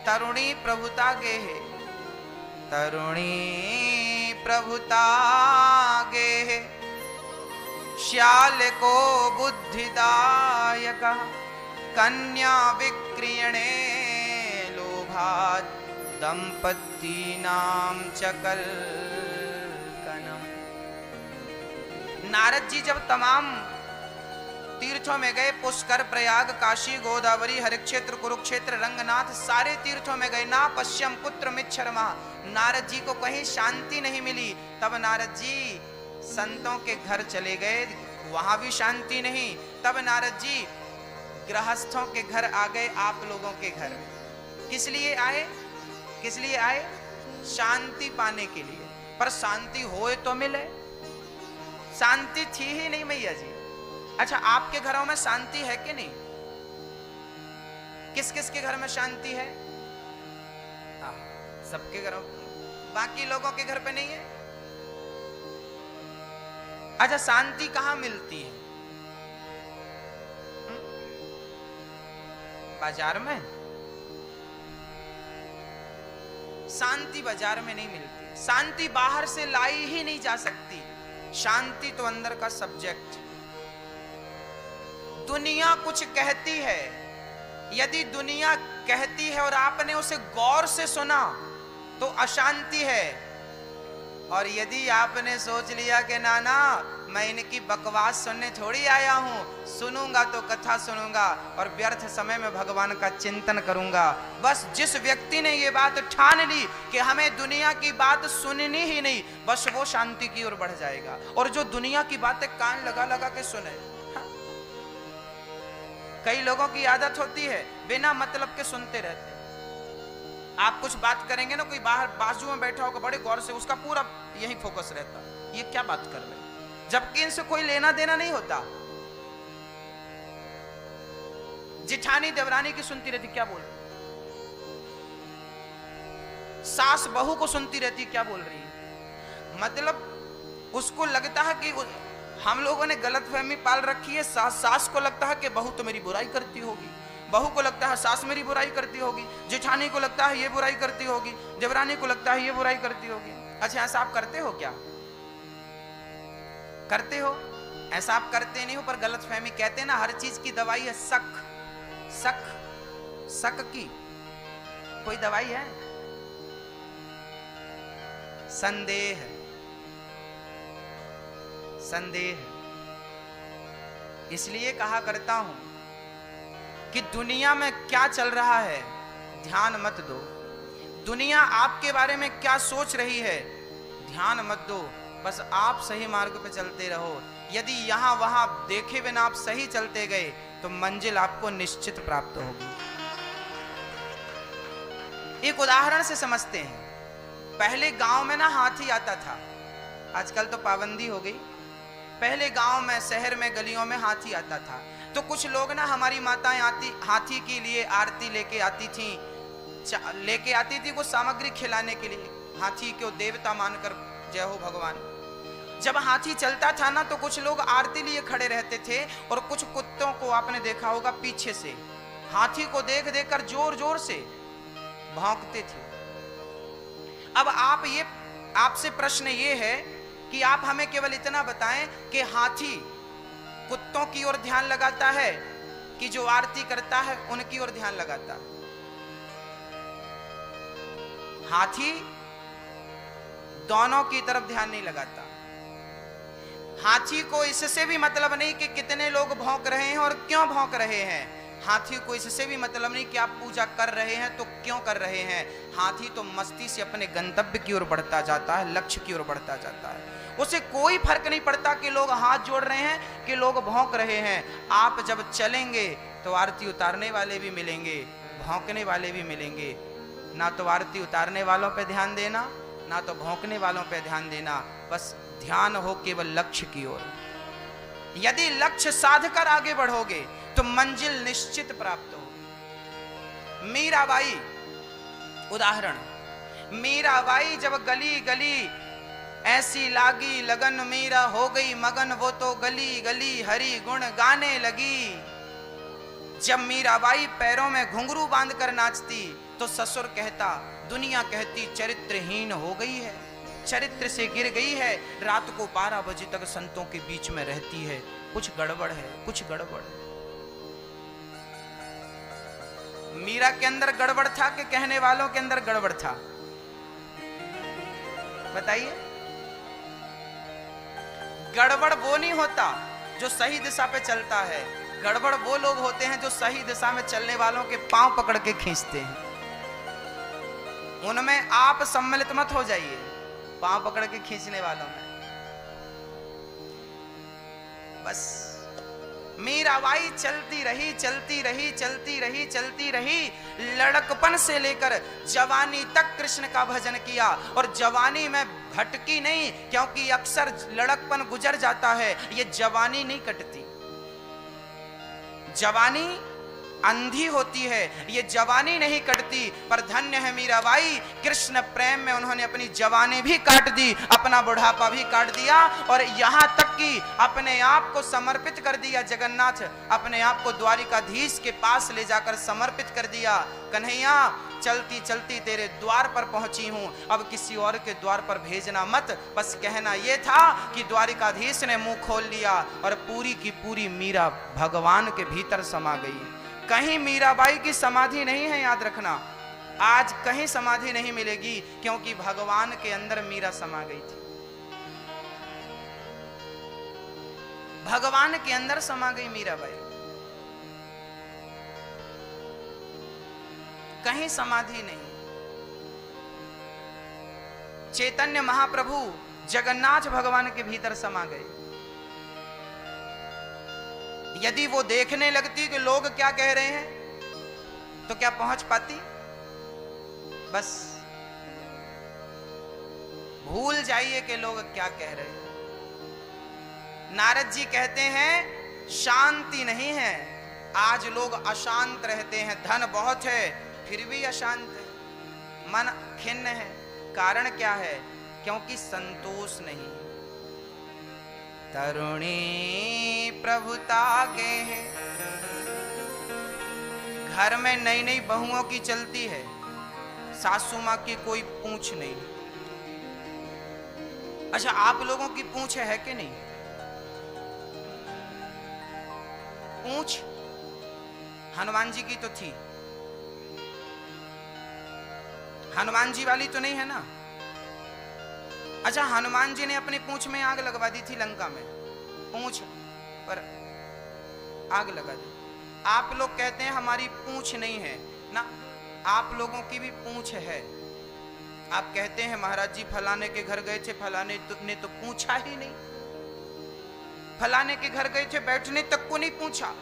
तरुणी प्रभुता गेहे। तरुणी प्रभुता गेहे श्याल को बुद्धिदायक कन्या विक्रियणे लोभात् दंपतीनां चकल कनम। नारद जी जब तमाम तीर्थों में गए, पुष्कर, प्रयाग, काशी, गोदावरी, हरिक्षेत्र, कुरुक्षेत्र, रंगनाथ, सारे तीर्थों में गए, ना पश्यम पुत्र मिच्छरमा। नारद जी को कहीं शांति नहीं मिली। तब नारद जी संतों के घर चले गए, वहां भी शांति नहीं। तब नारद जी गृहस्थों के घर आ गए, आप लोगों के घर। किस लिए आए? किस लिए आए? शांति पाने के लिए। पर शांति होए तो मिले, शांति थी ही नहीं मैया जी। अच्छा आपके घरों में शांति है कि नहीं? किस किस के घर में शांति है? सबके घरों, बाकी लोगों के घर पे नहीं है। अच्छा, शांति कहां मिलती है? बाजार में? शांति बाजार में नहीं मिलती, शांति बाहर से लाई ही नहीं जा सकती। शांति तो अंदर का सब्जेक्ट। दुनिया कुछ कहती है, यदि दुनिया कहती है और आपने उसे गौर से सुना तो अशांति है। और यदि आपने सोच लिया कि ना ना मैं इनकी बकवास सुनने थोड़ी आया हूं, सुनूंगा तो कथा सुनूंगा और व्यर्थ समय में भगवान का चिंतन करूंगा। बस जिस व्यक्ति ने ये बात ठान ली कि हमें दुनिया की बात सुननी ही नहीं, बस वो शांति की ओर बढ़ जाएगा। और जो दुनिया की बातें कान लगा लगा के सुने, कई लोगों की आदत होती है बिना मतलब के सुनते रहते। आप कुछ बात करेंगे ना, कोई बाहर बाजू में बैठा होगा, बड़े गौर से उसका पूरा यही फोकस रहता, ये क्या बात कर रहे हैं, जबकि इनसे कोई लेना देना नहीं होता। जिठानी देवरानी की सुनती रहती, क्या बोल रही? सास बहू को सुनती रहती, क्या बोल रही है। मतलब उसको लगता है कि हम लोगों ने गलतफहमी पाल रखी है। सास को लगता है कि बहू तो मेरी बुराई करती होगी, बहू को लगता है सास मेरी बुराई करती होगी, जेठानी को लगता है ये बुराई करती होगी, देवरानी को लगता है ये बुराई करती होगी। अच्छा, ऐसा आप करते हो क्या? करते हो? ऐसा आप करते नहीं हो, पर गलतफहमी। कहते हैं ना, हर चीज की दवाई है शक। शक, शक की कोई दवाई है? संदेह, संदेह। इसलिए कहा करता हूं कि दुनिया में क्या चल रहा है ध्यान मत दो। दुनिया आपके बारे में क्या सोच रही है ध्यान मत दो। बस आप सही मार्ग पे चलते रहो। यदि यहां वहां देखे बिना आप सही चलते गए तो मंजिल आपको निश्चित प्राप्त होगी। एक उदाहरण से समझते हैं। पहले गांव में ना हाथी आता था, आजकल तो पाबंदी हो गई। पहले गांव में, शहर में, गलियों में हाथी आता था। तो कुछ लोग ना, हमारी माताएं हाथी के लिए आरती लेके आती थी वो सामग्री खिलाने के लिए, हाथी को देवता मानकर, जय हो भगवान। जब हाथी चलता था ना, तो कुछ लोग आरती लिए खड़े रहते थे और कुछ कुत्तों को आपने देखा होगा पीछे से हाथी को देख देख कर जोर जोर से भौंकते थे। अब आपसे प्रश्न ये है कि आप हमें केवल इतना बताएं कि हाथी कुत्तों की ओर ध्यान लगाता है कि जो आरती करता है उनकी ओर ध्यान लगाता है? हाथी दोनों की तरफ ध्यान नहीं लगाता। हाथी को इससे भी मतलब नहीं कि कितने लोग भौंक रहे हैं और क्यों भौंक रहे हैं। हाथी को इससे भी मतलब नहीं कि आप पूजा कर रहे हैं तो क्यों कर रहे हैं। हाथी तो मस्ती से अपने गंतव्य की ओर बढ़ता जाता है, लक्ष्य की ओर बढ़ता जाता है। उसे कोई फर्क नहीं पड़ता कि लोग हाथ जोड़ रहे हैं कि लोग भौंक रहे हैं। आप जब चलेंगे तो आरती उतारने वाले भी मिलेंगे, भौंकने वाले भी मिलेंगे। ना तो आरती उतारने वालों पे ध्यान देना, ना तो भौंकने वालों पे ध्यान देना। बस ध्यान हो केवल लक्ष्य की ओर। यदि लक्ष्य साध कर आगे बढ़ोगे तो मंजिल निश्चित प्राप्त होगी। मीराबाई उदाहरण। मीराबाई जब गली गली ऐसी लागी लगन, मीरा हो गई मगन, वो तो गली गली हरि गुण गाने लगी। जब मीराबाई पैरों में घुंघरू बांधकर नाचती तो ससुर कहता, दुनिया कहती चरित्रहीन हो गई है, चरित्र से गिर गई है। रात को 12 बजे तक संतों के बीच में रहती है, कुछ गड़बड़ है, कुछ गड़बड़ है। मीरा के अंदर गड़बड़ था कि कहने वालों के अंदर गड़बड़ था? बताइए। गड़बड़ वो नहीं होता जो सही दिशा पे चलता है, गड़बड़ वो लोग होते हैं जो सही दिशा में चलने वालों के पांव पकड़ के खींचते हैं। उनमें आप सम्मिलित मत हो जाइए, पांव पकड़ के खींचने वालों में। बस मीराबाई चलती रही, चलती रही, चलती रही, चलती रही। लड़कपन से लेकर जवानी तक कृष्ण का भजन किया और जवानी में भटकी नहीं, क्योंकि अक्सर लड़कपन गुजर जाता है, ये जवानी नहीं कटती। जवानी अंधी होती है, ये जवानी नहीं कटती। पर धन्य है मीराबाई, कृष्ण प्रेम में उन्होंने अपनी जवानी भी काट दी, अपना बुढ़ापा भी काट दिया, और यहाँ तक कि अपने आप को समर्पित कर दिया। जगन्नाथ अपने आप को द्वारिकाधीश के पास ले जाकर समर्पित कर दिया। कन्हैया, चलती चलती तेरे द्वार पर पहुंची हूं, अब किसी और के द्वार पर भेजना मत। बस कहना यह था कि द्वारिकाधीश ने मुंह खोल लिया और पूरी की पूरी मीरा भगवान के भीतर समा गई। कहीं मीराबाई की समाधि नहीं है, याद रखना, आज कहीं समाधि नहीं मिलेगी, क्योंकि भगवान के अंदर मीरा समा गई थी। भगवान के अंदर समा गई मीराबाई, कहीं समाधि नहीं। चैतन्य महाप्रभु जगन्नाथ भगवान के भीतर समा गए। यदि वो देखने लगती कि लोग क्या कह रहे हैं, तो क्या पहुंच पाती? बस भूल जाइए कि लोग क्या कह रहे हैं। नारद जी कहते हैं शांति नहीं है, आज लोग अशांत रहते हैं। धन बहुत है फिर भी अशांत है, मन खिन्न है। कारण क्या है? क्योंकि संतोष नहीं। तरुणी प्रभुता के है, घर में नई नई बहुओं की चलती है, सासू माँ की कोई पूंछ नहीं। अच्छा, आप लोगों की पूंछ है कि नहीं? पूंछ हनुमान जी की तो थी, हनुमान जी वाली तो नहीं है ना। अच्छा, हनुमान जी ने अपनी पूंछ में आग लगवा दी थी लंका में, पूंछ पर आग लगा दी। आप लोग कहते हैं हमारी पूंछ नहीं है ना, आप लोगों की भी पूंछ है। आप कहते हैं महाराज जी फलाने के घर गए थे, फलाने ने तो पूछा ही नहीं, फलाने के घर गए थे बैठने तक को नहीं पूछा।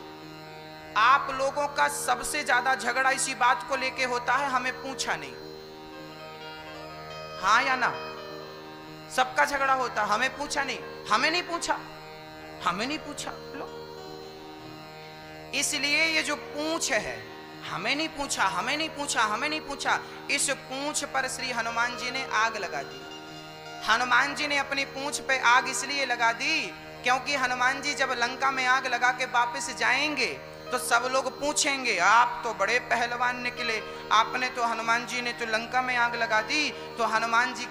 आप लोगों का सबसे ज्यादा झगड़ा इसी बात को लेके होता है, हमें पूछा नहीं। हाँ या ना? सबका झगड़ा होता, हमें पूछा नहीं, हमें नहीं पूछा, हमें नहीं पूछा। लो, इसलिए ये जो पूंछ है, हमें नहीं पूछा, हमें नहीं पूछा, हमें नहीं पूछा, इस पूंछ पर श्री हनुमान जी ने आग लगा दी। हनुमान जी ने अपनी पूंछ पे आग इसलिए लगा दी क्योंकि हनुमान जी जब लंका में आग लगा के वापस जाएंगे तो सब लोग पूछेंगे, आप तो बड़े पहलवान निकले, आपने तो, हनुमान जी ने तो लंका में आग लगा दी। तो हनुमान जी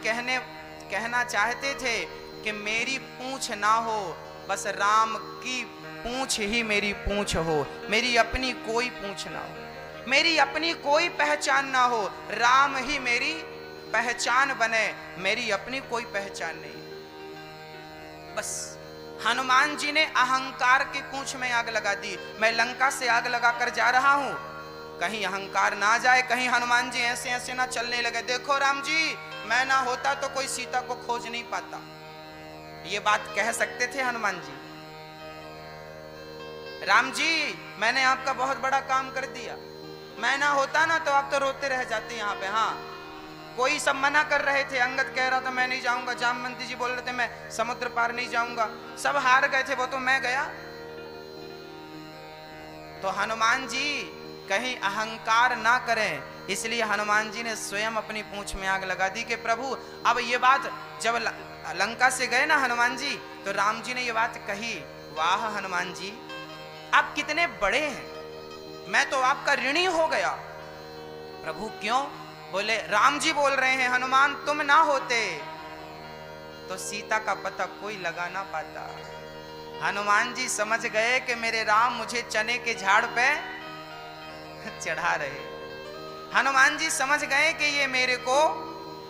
कहना चाहते थे कि मेरी पूंछ ना हो, बस राम की पूंछ ही मेरी पूंछ हो, मेरी अपनी कोई पूंछ ना हो, मेरी अपनी कोई पहचान ना हो, राम ही मेरी पहचान बने, मेरी अपनी कोई पहचान नहीं। बस हनुमान जी ने अहंकार की पूंछ में आग लगा दी। मैं लंका से आग लगाकर जा रहा हूं, कहीं अहंकार ना जाए, कहीं हनुमान जी ऐसे ऐसे ना चलने लगे, देखो राम जी, मैं ना होता तो कोई सीता को खोज नहीं पाता। ये बात कह सकते थे हनुमान जी। राम जी, मैंने आपका बहुत बड़ा काम कर दिया, मैं ना होता ना तो आप तो रोते रह जाते यहाँ पे। हाँ, कोई सब मना कर रहे थे, अंगद कह रहा था मैं नहीं जाऊंगा, जामवंती जी बोल रहे थे मैं समुद्र पार नहीं जाऊंगा, सब हार गए थे, वो तो मैं गया। तो हनुमान जी कहीं अहंकार ना करें, इसलिए हनुमान जी ने स्वयं अपनी पूंछ में आग लगा दी कि प्रभु, अब ये बात जब लंका से गए ना हनुमान जी, तो राम जी ने ये बात कही, वाह हनुमान जी, आप कितने बड़े हैं, मैं तो आपका ऋणी हो गया। प्रभु क्यों? बोले, राम जी बोल रहे हैं, हनुमान तुम ना होते तो सीता का पता कोई लगा ना पाता। हनुमान जी समझ गए कि मेरे राम मुझे चने के झाड़ पे चढ़ा रहे। हनुमान जी समझ गए कि ये मेरे को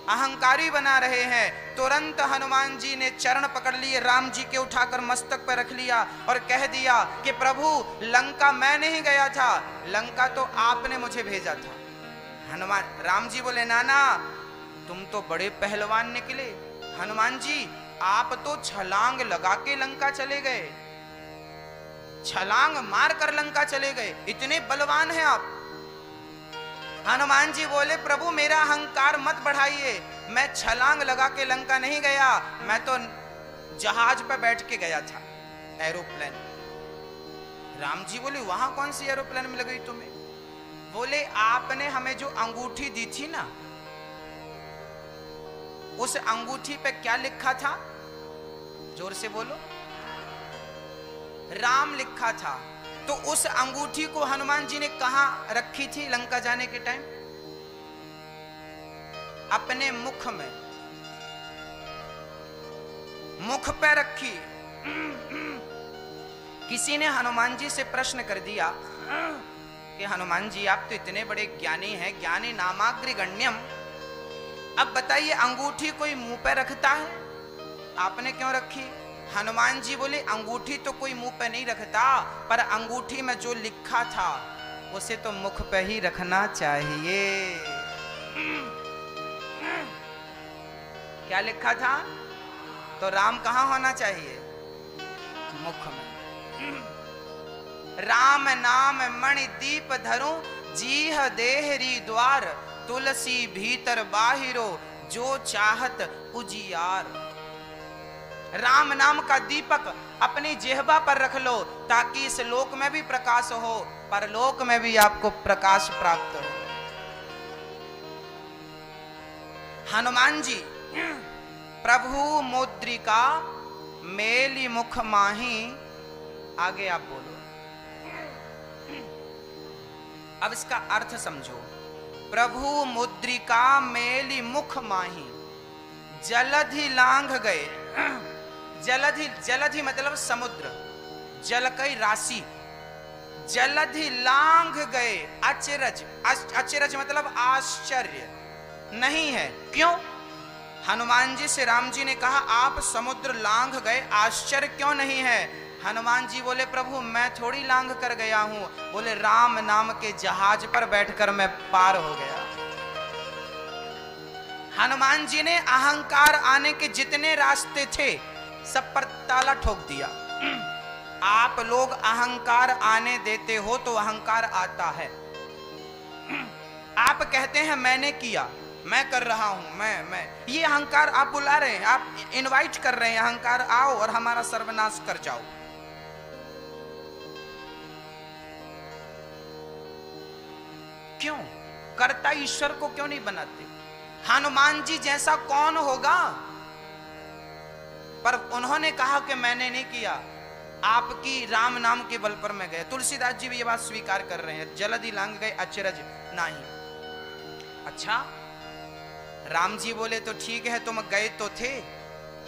अहंकारी बना रहे हैं। तुरंत हनुमान जी ने चरण पकड़ लिए, राम जी के उठाकर मस्तक पर रख लिया और कह दिया कि प्रभु, लंका मैं नहीं गया था, लंका तो आपने मुझे भेजा था। राम जी बोले, नाना तुम तो बड़े पहलवान निकले, हनुमान जी आप तो छलांग लगा के लंका चले गए, छलांग मार कर लंका चले गए, इतने बलवान हैं आप। हनुमान जी बोले, प्रभु मेरा अहंकार मत बढ़ाइए, मैं छलांग लगा के लंका नहीं गया, मैं तो जहाज पर बैठ के गया था, एरोप्लेन। राम जी बोले वहां कौन सी एरोप्लेन मिल गई तुम्हें? बोले आपने हमें जो अंगूठी दी थी ना, उस अंगूठी पे क्या लिखा था? जोर से बोलो। राम लिखा था। तो उस अंगूठी को हनुमान जी ने कहां रखी थी लंका जाने के टाइम? अपने मुख में, मुख पे रखी। किसी ने हनुमान जी से प्रश्न कर दिया कि हनुमान जी आप तो इतने बड़े ज्ञानी हैं, ज्ञानी नामाग्रगण्यम, अब बताइए अंगूठी कोई मुंह पे रखता है, आपने क्यों रखी? हनुमान जी बोले अंगूठी तो कोई मुंह पे नहीं रखता, पर अंगूठी में जो लिखा था उसे तो मुख पे ही रखना चाहिए। क्या लिखा था? तो राम कहां होना चाहिए? मुख में। राम नाम मणि दीप धरो, जीह देहरी द्वार, तुलसी भीतर बाहिरो, जो चाहत उजियार। राम नाम का दीपक अपनी जिह्वा पर रख लो, ताकि इस लोक में भी प्रकाश हो, परलोक में भी आपको प्रकाश प्राप्त हो। हनुमान जी प्रभु मुद्रिका मेली मुख माही, आगे आप बोलो। अब इसका अर्थ समझो। प्रभु मुद्रिका मेली मुख माही, जलधि लांघ गए। जलधि, जलधि मतलब समुद्र, जल कई राशि। जलधि लांघ गए, अचरज, अचरज मतलब आश्चर्य नहीं है। क्यों? हनुमान जी से राम जी ने कहा आप समुद्र लांघ गए, आश्चर्य क्यों नहीं है? हनुमान जी बोले प्रभु मैं थोड़ी लांघ कर गया हूं, बोले राम नाम के जहाज पर बैठकर मैं पार हो गया। हनुमान जी ने अहंकार आने के जितने रास्ते थे सब पर ताला ठोक दिया। आप लोग अहंकार आने देते हो तो अहंकार आता है। आप कहते हैं मैंने किया, मैं कर रहा हूं, मैं ये अहंकार आप बुला रहे हैं, आप इनवाइट कर रहे हैं अहंकार आओ और हमारा सर्वनाश कर जाओ। क्यों? कर्ता ईश्वर को क्यों नहीं बनाते? हनुमान जी जैसा कौन होगा? पर उन्होंने कहा कि मैंने नहीं किया, आपकी राम नाम के बल पर मैं गए। तुलसीदास जी भी ये बात स्वीकार कर रहे हैं, जलधि लांघ गए अचरज नहीं। अच्छा, राम जी बोले तो ठीक है तुम गए तो थे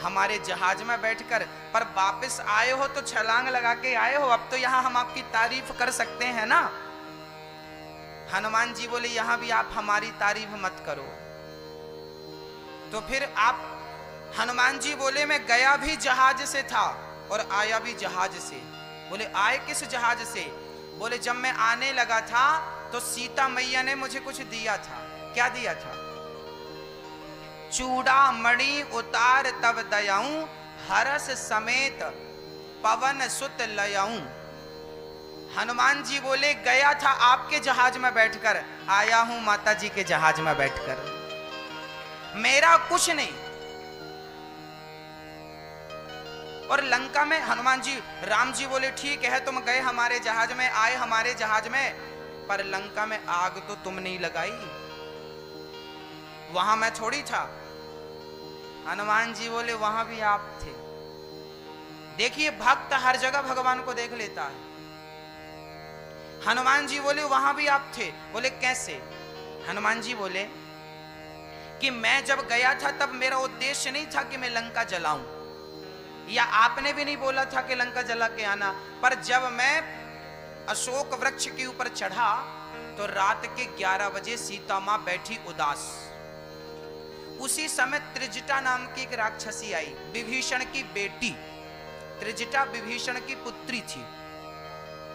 हमारे जहाज में बैठकर, पर वापस आए हो तो छलांग लगा के आए हो, अब तो यहां हम आपकी तारीफ कर सकते हैं ना। हनुमान जी बोले यहां भी आप हमारी तारीफ मत करो। तो फिर आप, हनुमान जी बोले मैं गया भी जहाज से था और आया भी जहाज से। बोले आए किस जहाज से? बोले जब मैं आने लगा था तो सीता मैया ने मुझे कुछ दिया था। क्या दिया था? चूड़ा मणि उतार तब दयाऊं, हरस समेत पवन सुत लयाऊं। हनुमान जी बोले गया था आपके जहाज में बैठकर, आया हूं माता जी के जहाज में बैठकर, मेरा कुछ नहीं। और लंका में हनुमान जी, राम जी बोले ठीक है तुम गए हमारे जहाज में, आए हमारे जहाज में, पर लंका में आग तो तुम नहीं लगाई, वहां मैं थोड़ी था। हनुमान जी बोले वहां भी आप थे। देखिए भक्त हर जगह भगवान को देख लेता है। हनुमान जी बोले वहां भी आप थे। बोले कैसे? हनुमान जी बोले कि मैं जब गया था तब मेरा उद्देश्य नहीं था कि मैं लंका जलाऊं, या आपने भी नहीं बोला था कि लंका जला के आना, पर जब मैं अशोक वृक्ष के ऊपर चढ़ा तो रात के 11 बजे सीता मां बैठी उदास। उसी समय त्रिजटा नाम की एक राक्षसी आई, विभीषण की बेटी। त्रिजटा विभीषण की पुत्री थी।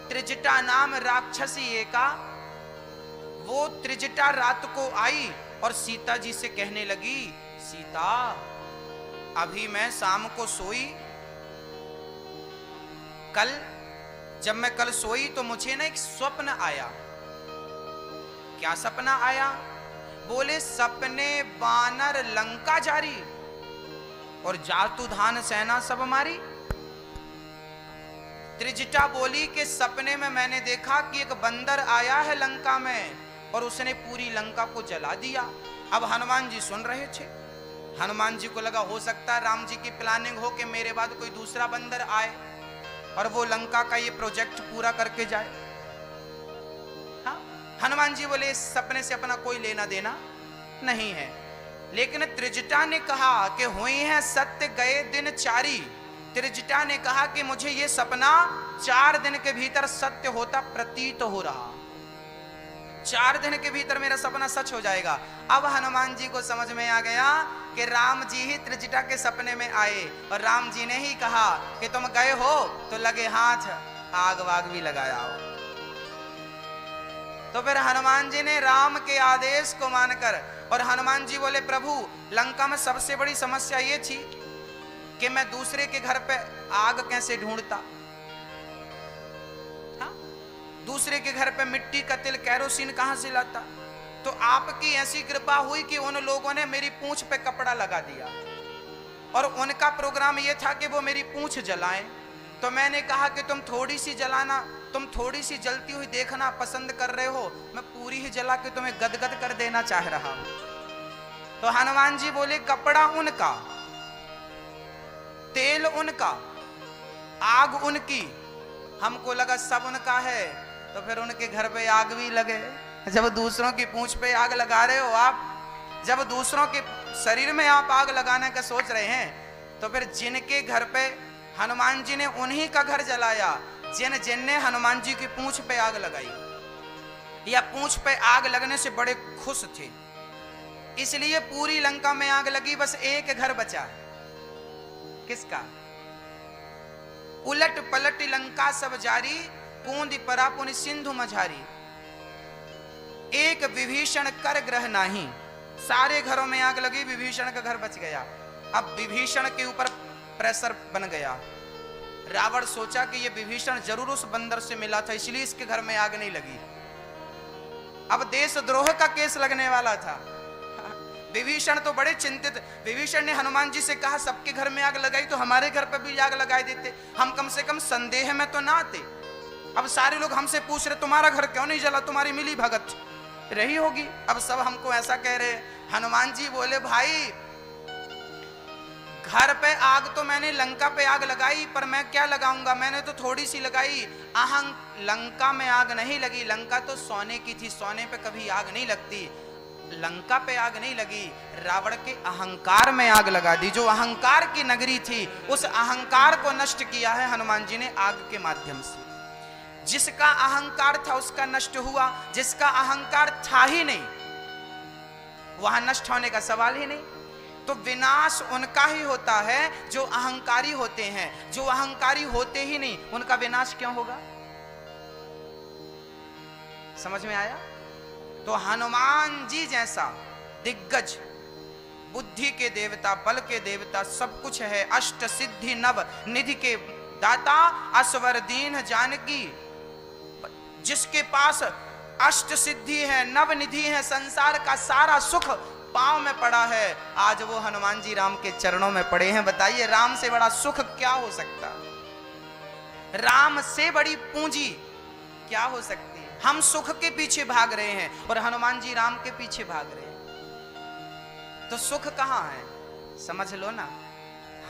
त्रिजटा नाम राक्षसी एका, वो त्रिजटा रात को आई और सीता जी से कहने लगी सीता अभी मैं शाम को सोई, कल जब मैं कल सोई तो मुझे ना एक स्वप्न आया। क्या सपना आया? बोले सपने बानर लंका जारी और जातु धान सेना सब मारी। त्रिजटा बोली कि सपने में मैंने देखा कि एक बंदर आया है लंका में और उसने पूरी लंका को जला दिया। अब हनुमान जी सुन रहे थे। हनुमान जी को लगा हो सकता है राम जी की प्लानिंग हो कि मेरे बाद कोई दूसरा बंदर आए और वो लंका का ये प्रोजेक्ट पूरा करके जाए। हाँ, हनुमान जी बोले इस सपने से अपना कोई लेना देना नहीं है। लेकिन त्रिजटा ने कहा कि हुई है सत्य गए दिन चारी। त्रिजटा ने कहा कि मुझे ये सपना 4 दिन के भीतर सत्य होता प्रतीत हो रहा, 4 दिन के भीतर मेरा सपना सच हो जाएगा। अब हनुमान जी को समझ में आ गया कि राम जी ही त्रिजटा के सपने में आए और राम जी ने ही कहा कि तुम गए हो तो लगे हाथ आग वाग भी लगाया हो। तो फिर हनुमान जी ने राम के आदेश को मानकर, और हनुमान जी बोले प्रभु लंका में सबसे बड़ी समस्या ये थी कि मैं दूसरे के घर पे आग कैसे ढूंढता, हाँ? दूसरे के घर पे मिट्टी का तिल कैरोसिन कहां से लाता। तो आपकी ऐसी कृपा हुई कि उन लोगों ने मेरी पूंछ पे कपड़ा लगा दिया और उनका प्रोग्राम यह था कि वो मेरी पूंछ जलाएं। तो मैंने कहा कि तुम थोड़ी सी जलाना, तुम थोड़ी सी जलती हुई देखना पसंद कर रहे हो, मैं पूरी ही जला के तुम्हें गदगद कर देना चाह रहा हूं। तो हनुमान जी बोले कपड़ा उनका, तेल उनका, आग उनकी। हमको लगा सब उनका है तो फिर उनके घर पे आग भी लगे। जब दूसरों की पूंछ पे आग लगा रहे हो आप, जब दूसरों के शरीर में आप आग लगाने का सोच रहे हैं, तो फिर जिनके घर पे हनुमान जी ने उन्हीं का घर जलाया जिनने हनुमान जी की पूंछ पे आग लगाई या पूंछ पे आग लगने से बड़े खुश थे, इसलिए पूरी लंका में आग लगी, बस एक घर बचा। किसका? उलट पलट लंका सब जारी, कूंद परा पुनि सिंधु मझारी। एक विभीषण कर ग्रह नाही, सारे घरों में आग लगी, विभीषण का घर बच गया। अब विभीषण के ऊपर प्रेशर बन गया। रावण सोचा कि ये विभीषण जरूर उस बंदर से मिला था, इसलिए इसके घर में आग नहीं लगी। अब देशद्रोह का केस लगने वाला था। विभीषण तो बड़े चिंतित। विभीषण ने हनुमान जी से कहा सबके घर में आग लगाई तो हमारे घर पर भी आग लगा देते, हम कम से कम संदेह में तो ना आते। अब सारे लोग हमसे पूछ रहे तुम्हारा घर क्यों नहीं जला, तुम्हारी मिली भगत रही होगी। अब सब हमको ऐसा कह रहे। हनुमान जी बोले भाई घर पे आग तो मैंने लंका पे आग लगाई, पर मैं क्या लगाऊंगा, मैंने तो थोड़ी सी लगाई। लंका में आग नहीं लगी, लंका तो सोने की थी, सोने पे कभी आग नहीं लगती। लंका पे आग नहीं लगी, रावण के अहंकार में आग लगा दी। जो अहंकार की नगरी थी उस अहंकार को नष्ट किया है हनुमान जी ने आग के माध्यम से। जिसका अहंकार था उसका नष्ट हुआ, जिसका अहंकार था ही नहीं वहां नष्ट होने का सवाल ही नहीं। तो विनाश उनका ही होता है जो अहंकारी होते हैं, जो अहंकारी होते ही नहीं उनका विनाश क्यों होगा? समझ में आया? तो हनुमान जी जैसा दिग्गज, बुद्धि के देवता, बल के देवता, सब कुछ है, अष्ट सिद्धि नव निधि के दाता, असवर दीन जानकी, जिसके पास अष्ट सिद्धि है, नव निधि है, संसार का सारा सुख पांव में पड़ा है, आज वो हनुमान जी राम के चरणों में पड़े हैं। बताइए राम से बड़ा सुख क्या हो सकता? राम से बड़ी पूंजी क्या हो सकती है? हम सुख के पीछे भाग रहे हैं और हनुमान जी राम के पीछे भाग रहे हैं, तो सुख कहां है? समझ लो ना।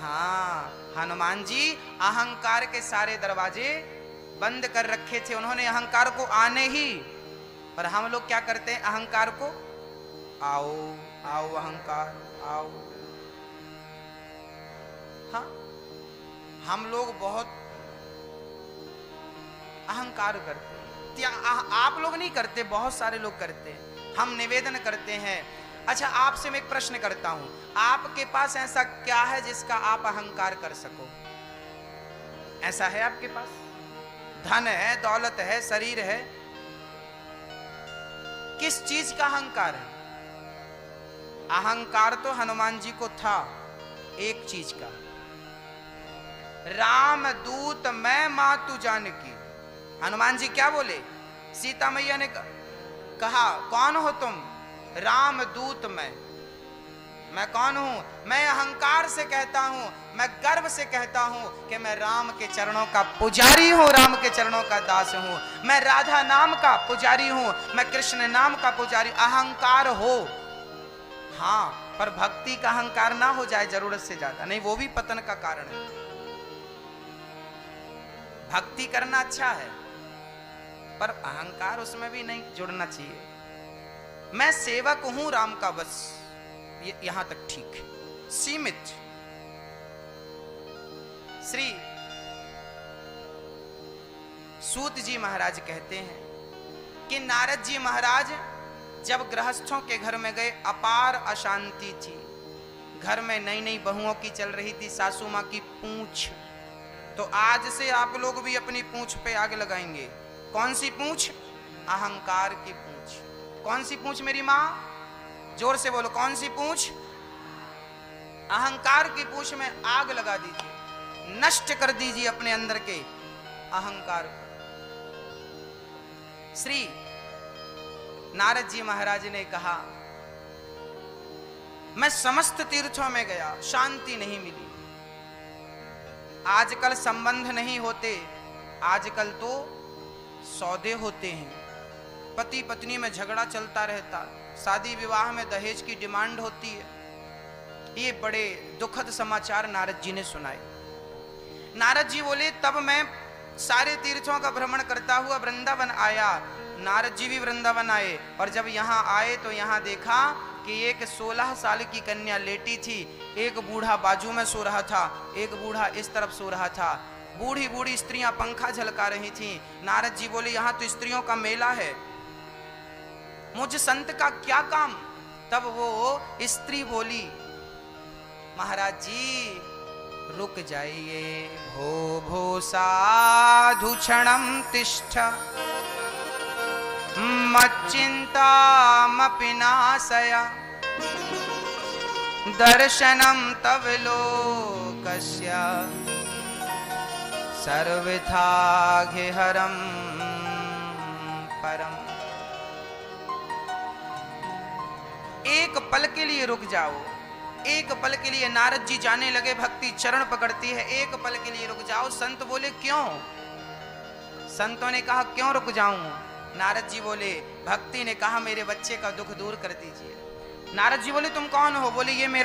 हाँ, हनुमान जी अहंकार के सारे दरवाजे बंद कर रखे थे, उन्होंने अहंकार को आने ही। और हम लोग क्या करते हैं? अहंकार को आओ आओ अहंकार आओ। हाँ, हम लोग बहुत अहंकार करते हैं। आप लोग नहीं करते, बहुत सारे लोग करते हैं। हम निवेदन करते हैं। अच्छा, आपसे मैं एक प्रश्न करता हूं, आपके पास ऐसा क्या है जिसका आप अहंकार कर सको? ऐसा है आपके पास? धन है, दौलत है, शरीर है, किस चीज का अहंकार है? अहंकार तो हनुमान जी को था एक चीज का, राम दूत मैं मातु जानकी। हनुमान जी क्या बोले? सीता मैया ने कहा कौन हो तुम? राम दूत मैं कौन हूं? मैं अहंकार से कहता हूं, मैं गर्व से कहता हूं कि मैं राम के चरणों का पुजारी हूं, राम के चरणों का दास हूं, मैं राधा नाम का पुजारी हूं, मैं कृष्ण नाम का पुजारी। अहंकार हो हाँ, पर भक्ति का अहंकार ना हो जाए जरूरत से ज्यादा, नहीं वो भी पतन का कारण है। भक्ति करना अच्छा है, पर अहंकार उसमें भी नहीं जुड़ना चाहिए। मैं सेवक हूं राम का, बस यहां तक ठीक है, सीमित। श्री सूत जी महाराज कहते हैं कि नारद जी महाराज जब गृहस्थों के घर में गए, अपार अशांति थी। घर में नई नई बहुओं की चल रही थी, सासू मां की पूंछ। तो आज से आप लोग भी अपनी पूंछ पे आग लगाएंगे। कौन सी पूंछ? अहंकार की पूंछ। कौन सी पूंछ मेरी मां? जोर से बोलो, कौन सी पूंछ? अहंकार की पूंछ में आग लगा दीजिए, नष्ट कर दीजिए अपने अंदर के अहंकार को। श्री नारद जी महाराज ने कहा, मैं समस्त तीर्थों में गया, शांति नहीं मिली। आजकल संबंध नहीं होते, आजकल तो सौदे होते हैं। पति पत्नी में झगड़ा चलता रहता, शादी विवाह में दहेज की डिमांड होती है। ये बड़े दुखद समाचार नारद जी ने सुनाए। नारद जी बोले, तब मैं सारे तीर्थों का भ्रमण करता हुआ वृंदावन आया। नारद जी भी वृंदावन आए, और जब यहाँ आए तो यहाँ देखा कि एक 16 साल की कन्या लेटी थी, एक बूढ़ा बाजू में सो रहा था, एक बूढ़ा इस तरफ सो रहा था। बूढ़ी बूढ़ी स्त्रियां पंखा झलका रही थीं। नारद जी बोले, यहाँ तो स्त्रियों का मेला है, मुझ संत का क्या काम? तब वो स्त्री बोली, महाराज जी रुक जाइए, भो भो साधु क्षणम तिष्ठ, मच्चिंतामपि नाशय, दर्शनम तव लोकस्य, सर्वथा घेहरम परम। एक पल के लिए रुक जाओ, एक पल के लिए। नारद जी जाने लगे, भक्ति चरण पकड़ती है, एक पल के लिए रुक जाओ। संत बोले, क्यों? संतों ने कहा, क्यों रुक जाऊं? नारद जी बोले, भक्ति ने कहा, मेरे बच्चे का दुख दूर कर दीजिए। नारद जी बोले, तुम कौन हो? बोले, ये मेरा